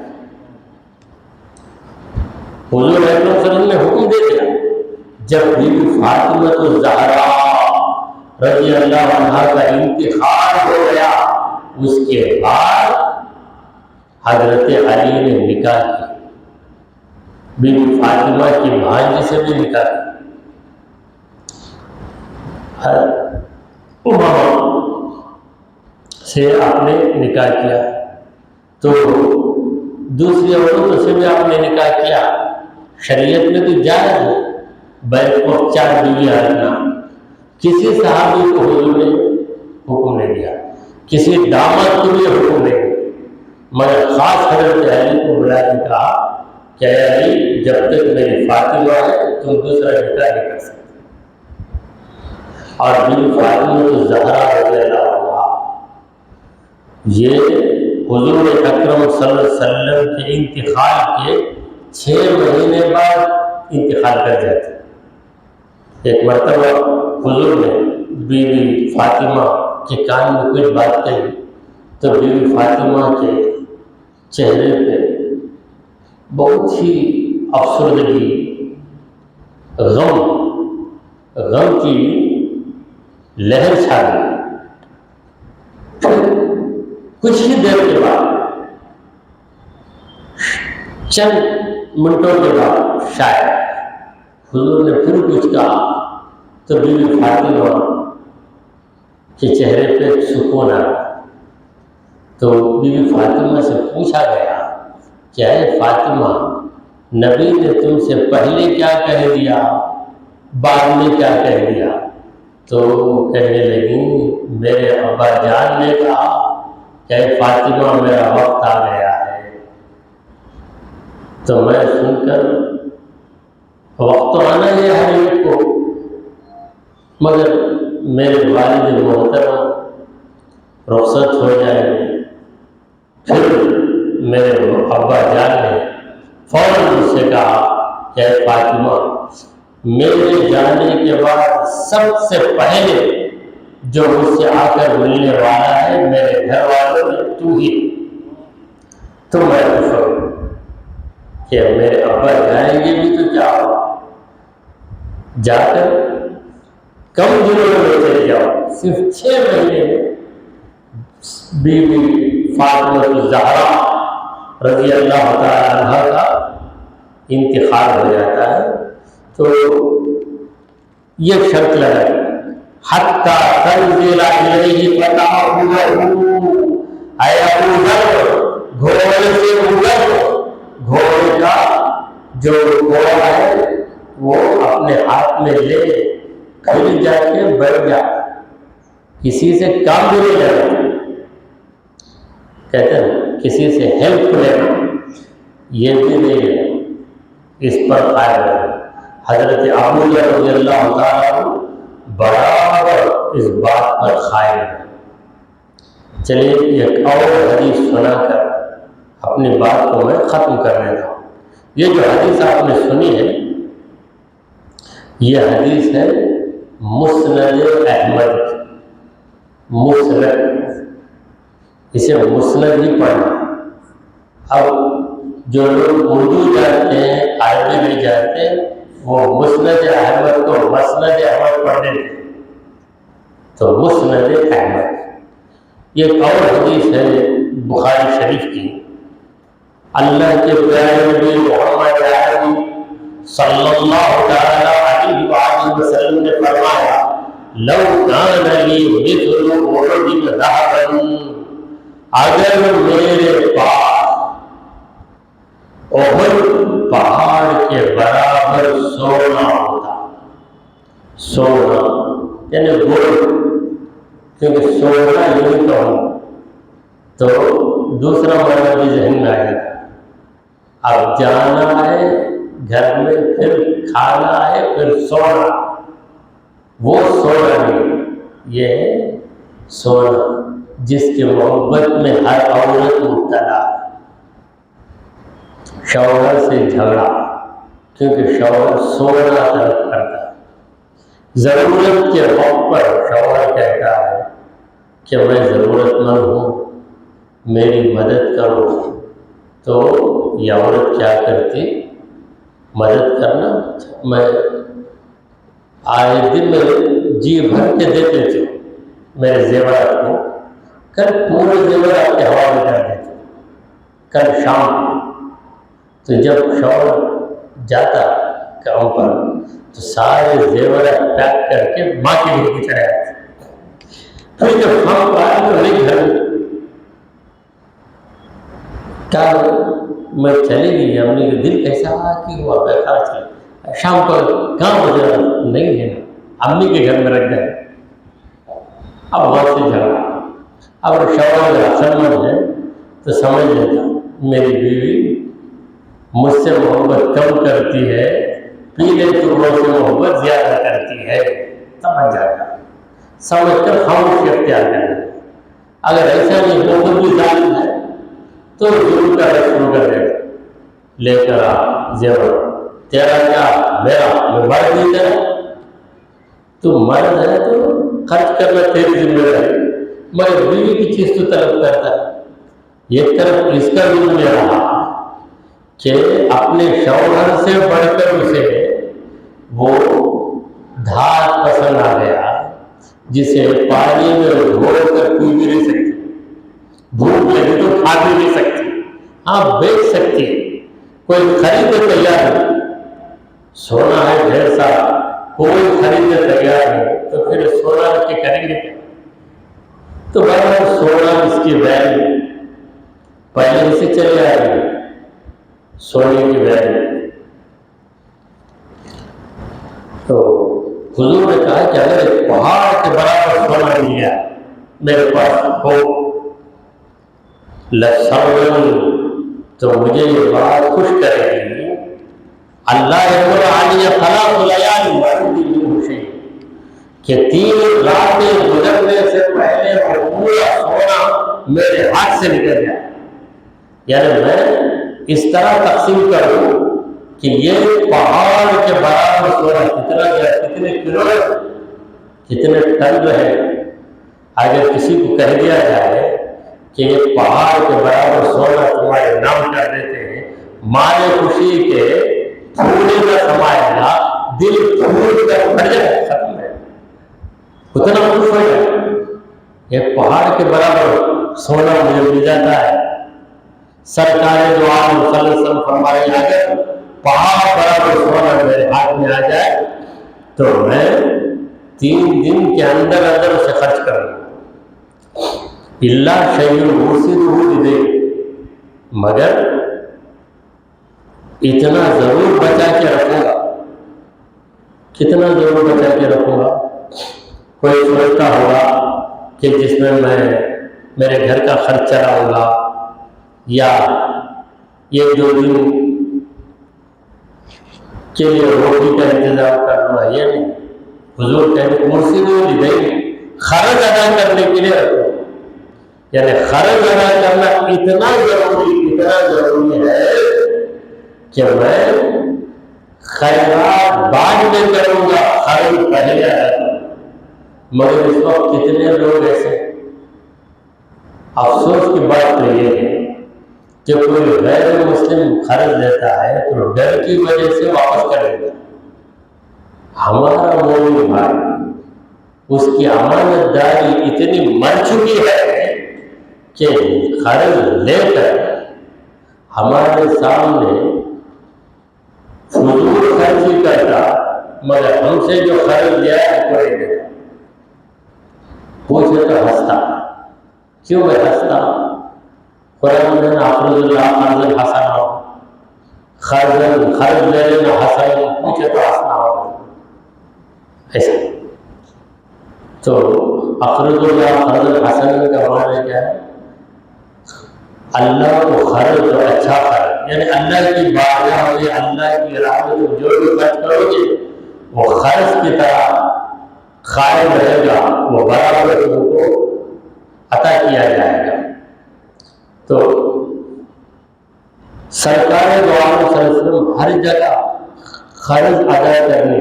[SPEAKER 1] حضور اکرم صلی اللہ علیہ وسلم نے حکم دے دیا، جب بی بی فاطمہ الزہرا رضی اللہ عنہا کا انتقال ہو گیا، اس کے بعد حضرت علی نے نکاح کیا، بی بی فاطمہ کی بھانجی سے بھی نکاح کیا، امامہ سے آپ نے نکاح کیا، تو دوسری عورتوں سے بھی آپ نے نکاح کیا۔ شریعت میں تو جائز ہے بیک وقت 4 بیویاں رکھنا، کسی صحابی کو حضور نے حکم نہیں دیا، کسی داماد کو بھی حکم نہیں دیا، مگر خاص حضرت علی کو بلا کے کہا کہ اے علی، جب تک میری فاطمہ ہے تم دوسرا نکاح نہیں کر سکتے۔ اور بی فاطمہ الزہرا رضی اللہ عنہا یہ حضور اکرم صلی اللہ علیہ وسلم کے انتقال کے 6 مہینے بعد انتقال کر جاتے۔ ایک مرتبہ حضور نے بی بی فاطمہ کے کان میں کچھ بات کہی تو بی بی فاطمہ کے چہرے پہ بہت ہی افسردگی، غم کی لہر چھا گئی۔ پھر کچھ ہی دیر کے بعد، چند منٹوں کے بعد شاید حضور نے پھر کچھ کہا تو بی بی فاطمہ کے چہرے پہ سکون آ گیا۔ تو بی بی فاطمہ سے پوچھا گیا کہ اے فاطمہ، نبی نے تم سے پہلے کیا کہہ دیا، بعد میں کیا کہہ دیا؟ تو کہنے لگی میرے ابا جان نے کہا کہ اے فاطمہ میرا وقت آ گیا ہے۔ تو میں سن کر، وقت تو آنا ہے ہر ایک کو، مگر میرے والد محترم رخصت ہو جائیں گے۔ پھر میرے ابا جان نے فوراً مجھ سے کہا کہ اے فاطمہ، میرے جانے کے بعد سب سے پہلے جو مجھ سے آ کر ملنے والا ہے میرے گھر والوں میں تو ہی۔ تو میں خوش ہوں کہ میرے ابا جائیں گے بھی تو کیا ہوا، جا کر کم دنوں میں چلے جاؤ، صرف 6 مہینے میں بی بی فاطمہ الزہرا رضی اللہ تعالی عنہا کا انتقال ہو جاتا ہے۔ تو یہ شرط لگائی، حتی تنزل الیہ فتعبده، اے ابو ذر گھوڑے سے اتر، گھوڑے کا جو گھوڑا ہے وہ اپنے ہاتھ میں لے، پھر جا کے بیٹھ جا، کسی سے کام بھی نہیں لینا، کہتے ہیں کسی سے ہیلپ لینا یہ بھی نہیں لینا، اس پر قائم رہنا۔ حضرت ابو ذر رضی اللہ تعالیٰ برابر اس بات پر قائم ہے۔ چلیے ایک اور حدیث سنا کر اپنی بات کو میں ختم کر لیتا ہوں۔ یہ جو حدیث آپ نے سنی ہے یہ حدیث ہے مسند احمد کی، مسند، اسے مسند ہی پڑھنا۔ اب جو لوگ اردو جانتے ہیں عربی نہیں جانتے وہ مسند احمد کو مسند احمد پڑھنے لگے، تو مسند احمد یہ ایک اور حدیث ہے بخاری شریف کی۔ اللہ کے پیارے نبی محمد عربی صلی اللہ تعالی علیہ وآلہ وسلم نے فرمایا لو کان لی مثل احد ذهبا، اگر میرے پاس احد پہاڑ کے برابر سونا ہوتا، سونا یعنی گولڈ، کیونکہ سونا یوں کہوں تو دوسرا معنی بھی ذہن میں آ جاتا، اب جانا ہے گھر میں، پھر کھانا ہے، پھر سونا، وہ سونا نہیں، یہ ہے سونا جس کی محبت میں ہر عورت مبتلا ہے۔ شوہر سے جھگڑا، کیونکہ شوہر سونا طلب کرتا ہے، ضرورت کے وقت پر شوہر کہتا ہے کہ میں ضرورت مند ہوں، میری مدد کرو، تو یہ عورت کیا کرتی؟ مدد کرنا میں آئے دن میں جی بھر کے دیتے تھے میرے زیورات کو، کل پورے زیورات کے حوالے کر دیتے، کل شام تو جب شوہر جاتا کام پر تو سارے زیورات پیک کر کے ماں کے گھر کو چڑھا جاتے، پھر جب شام کو آیا تو نہیں گھر کیا میں چلی گئی، امی کا دل کیسا کہ ہوا بیکار چلی، شام کو کہاں بجے نہیں ہے، امی کے گھر میں رکھ گئے۔ اب وہاں سے جھگڑا، اب شوہر عقل مند ہے تو سمجھ لیتا میری بیوی مجھ سے محبت کم کرتی ہے، پیلے ٹکڑوں سے محبت زیادہ کرتی ہے، سمجھ جاتا، سمجھ کر خاموشی اختیار کرنا۔ اگر ایسا نہیں ہو تو بھی ظالم ہے تو ضرور کرنا شروع کر دے گا، لے کر آ زیور، تیرا کیا میرا، میں مرد نہیں تیرا، تو مرد ہے تو خرچ کرنا تیری ذمہ داری، مگر بیوی کی چیز تو طلب کرتا ہے۔ یہ طرف اس کا ظلم یہ رہا کہ اپنے شوہر سے بڑھ کر اسے وہ دھات پسند آ گیا جسے پانی میں گھول کر پی بھی نہیں سکتی، بھوک لگے تو کھا بھی نہیں سکتی، ہاں بیچ سکتی ہے، کوئی خریدنے تیار نہیں، سونا ہے ڈھیر سارا، کوئی خریدنے تیار نہیں، تو پھر سونا رکھ کے کریں گے کیا؟ تو بہرحال سونا اس کی ویلیو پہلے سے چلے آ رہی ہے، سونے کی ویلیو۔ تو حضور نے کہا کہ اگر ایک پہاڑ کے برابر سونا مل گیا میرے پاس ہو لسرنی، تو مجھے یہ بات خوش کرے گی، اللہ یقول علی خلاق لیال وعندی منہ شیء، کہ 3 راتیں گزرنے سے پہلے وہ پورا سونا میرے ہاتھ سے نکل جائے، یعنی میں اس طرح تقسیم کروں کہ یہ پہاڑ کے برابر سونا کتنا ہے، کتنے کلو ہے، کتنے ٹن ہے۔ اگر کسی کو کہہ دیا جائے کہ یہ پہاڑ کے برابر سونا تمہارے نام کر دیتے ہیں، مارے خوشی کے پھولے کا سمائے گا، دل پھول کر بھر جائے، ختم ہے، اتنا خوش ہو جائے، یہ پہاڑ کے برابر سونا مجھے مل جاتا ہے۔ سرکار دو عالم صلی اللہ علیہ وسلم فرمائے اگر پہاڑ برابر سونا میرے ہاتھ میں آ جائے تو میں 3 دن کے اندر اندر اسے خرچ کر دوں، اللہ شیء مرسلہ دے، مگر اتنا ضرور بچا کے رکھوں گا، کتنا ضرور بچا کے رکھوں گا۔ کوئی سوچتا ہوگا کہ جس میں میرے گھر کا خرچ چلاؤں گا یا یہ 2 دن کے لیے روٹی کا انتظام کرنا، یہ نہیں، حضور کہتے مرسلہ دے، خرچ ادا کرنے کے لیے رکھو، یعنی خرچ ادا کرنا اتنا ضروری ہے کہ میں خیرات بعد میں کروں گا، خرچ پہلے ادا کروں گا۔ مگر اس وقت کتنے لوگ ایسے، افسوس کی بات تو یہ ہے کہ کوئی غیر مسلم خرچ دیتا ہے تو ڈر کی وجہ سے واپس کر دیتا ہے۔ ہمارا مومن بھائی، اس کی امانت داری اتنی مر چکی ہے کہ قرض لے کر ہمارے سامنے فضول خرچی کرتا، مگر ہم سے جو قرض لیا ہے کوئی نہیں دیتا، پوچھے تو ہنستا۔ کیوں میں ہنستا؟ قرآن میں اقرض اللہ قرض حسنا، قرض لے لینا حسن، پوچھے تو ہنسنا ہوگا ایسا۔ تو اقرض اللہ قرض حسن کا معنی کیا ہے؟ اللہ کو خرچ اور اچھا خرچ، یعنی اللہ کی بارگاہ میں اللہ کی راہ میں تم جو بھی خرچ کرو گے وہ خرچ کی طرح قائم رہے گا، وہ برابر تم کو عطا کیا جائے گا۔ تو سرکار دو عالم صلی اللہ علیہ وسلم ہر جگہ قرض ادا کرنے،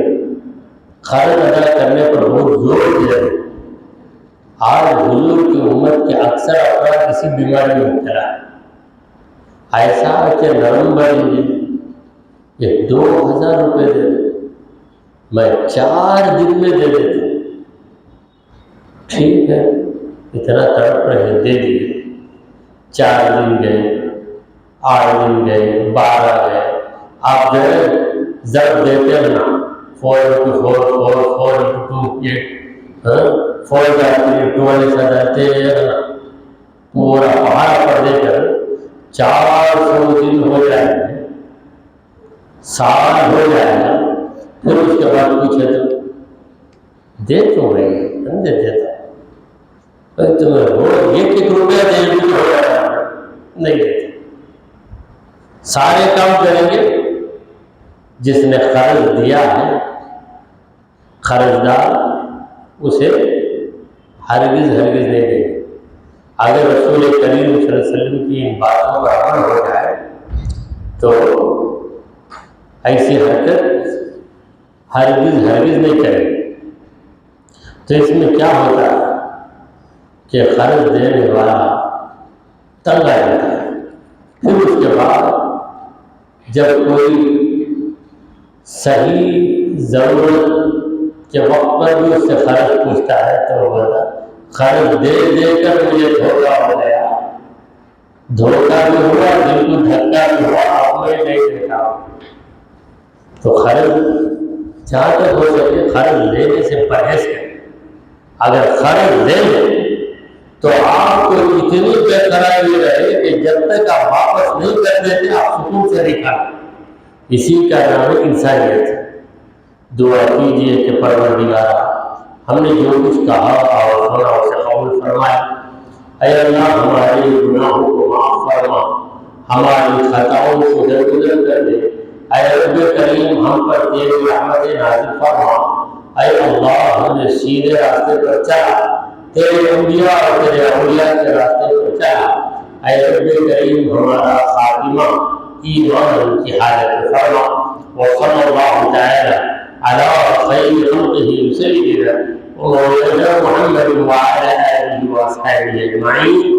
[SPEAKER 1] قرض ادا کرنے پر بہت زور دے رہے ہیں۔ آج حضور کی امت کے اکثر افراد کسی بیماری میں مبتلا ہے، ایسا ہے کہ نومبر یہ 2000 روپے دے دیں، میں 4 دن میں دے دیتا ہوں۔ ٹھیک ہے، اتنا تڑپ رہے، دے دیے۔ 4 دن گئے، 8 دن گئے، 12 گئے، آپ جو ہے ضرب دیتے ہیں نا، 4 into 2 یہ 4 جاتی ہے، 12 سجاتے ہیں نا، پورا پہاڑ پر دے کر 400 دن ہو جائیں گے، سال ہو جائے گا، پھر اس کے بعد پوچھے تو دے تو گئے، ہم دے دیتا ہوں، تمہیں روز 1 روپیہ دے بھی ہو جائے گا، نہیں دیتے۔ سارے کام کریں گے، جس نے قرض دیا ہے قرضدار اسے ہرگز نہیں دے گے۔ اگر رسول کریم صلی اللہ علیہ وسلم کی ان باتوں پر عمل ہو جائے تو ایسی حرکت ہرگز نہیں کرے گی۔ تو اس میں کیا ہوتا ہے کہ قرض دینے والا تنگ آ جاتا ہے، پھر اس کے بعد جب کوئی صحیح ضرورت کے وقت پر بھی اس سے قرض پوچھتا ہے تو وہ بولتا قرض دے کر مجھے دھوکہ ہو گیا، دھوکہ بھی ہوا، دل کو دھکا بھی ہوا، آپ میں نہیں دیکھا۔ تو قرض جہاں تک ہو سکے قرض لینے سے پرہیز کریں۔ اگر قرض لے لیں تو آپ کو اتنی بے قراری رہے کہ جب تک آپ واپس نہیں کر دیتے آپ سکون سے نہیں کھاتے۔ اسی کا نام ہے انسانیت۔ دعا کیجیے کہ پروردگارا ہم نے جو کچھ کہا اور سنا اسے قبول فرمائے۔ اے اللہ ہمارے گناہوں کو معاف فرما، ہماری خطاؤں کو درگزر کر دے۔ اے رب کریم ہم پر تیری رحمت نازل فرما۔ اے اللہ ہمیں سیدھے راستے پر چلا، تیرے انبیاء اور تیرے اولیاء کے راستے پر چلا۔ اے رب کریم ہمارا خاتمہ ایمان کی حالت فرما۔ وصلی اللہ تعالی علی خیر خلقہ سیدنا ومولانا محمد وعلی آلہ وصحبہ اجمعین۔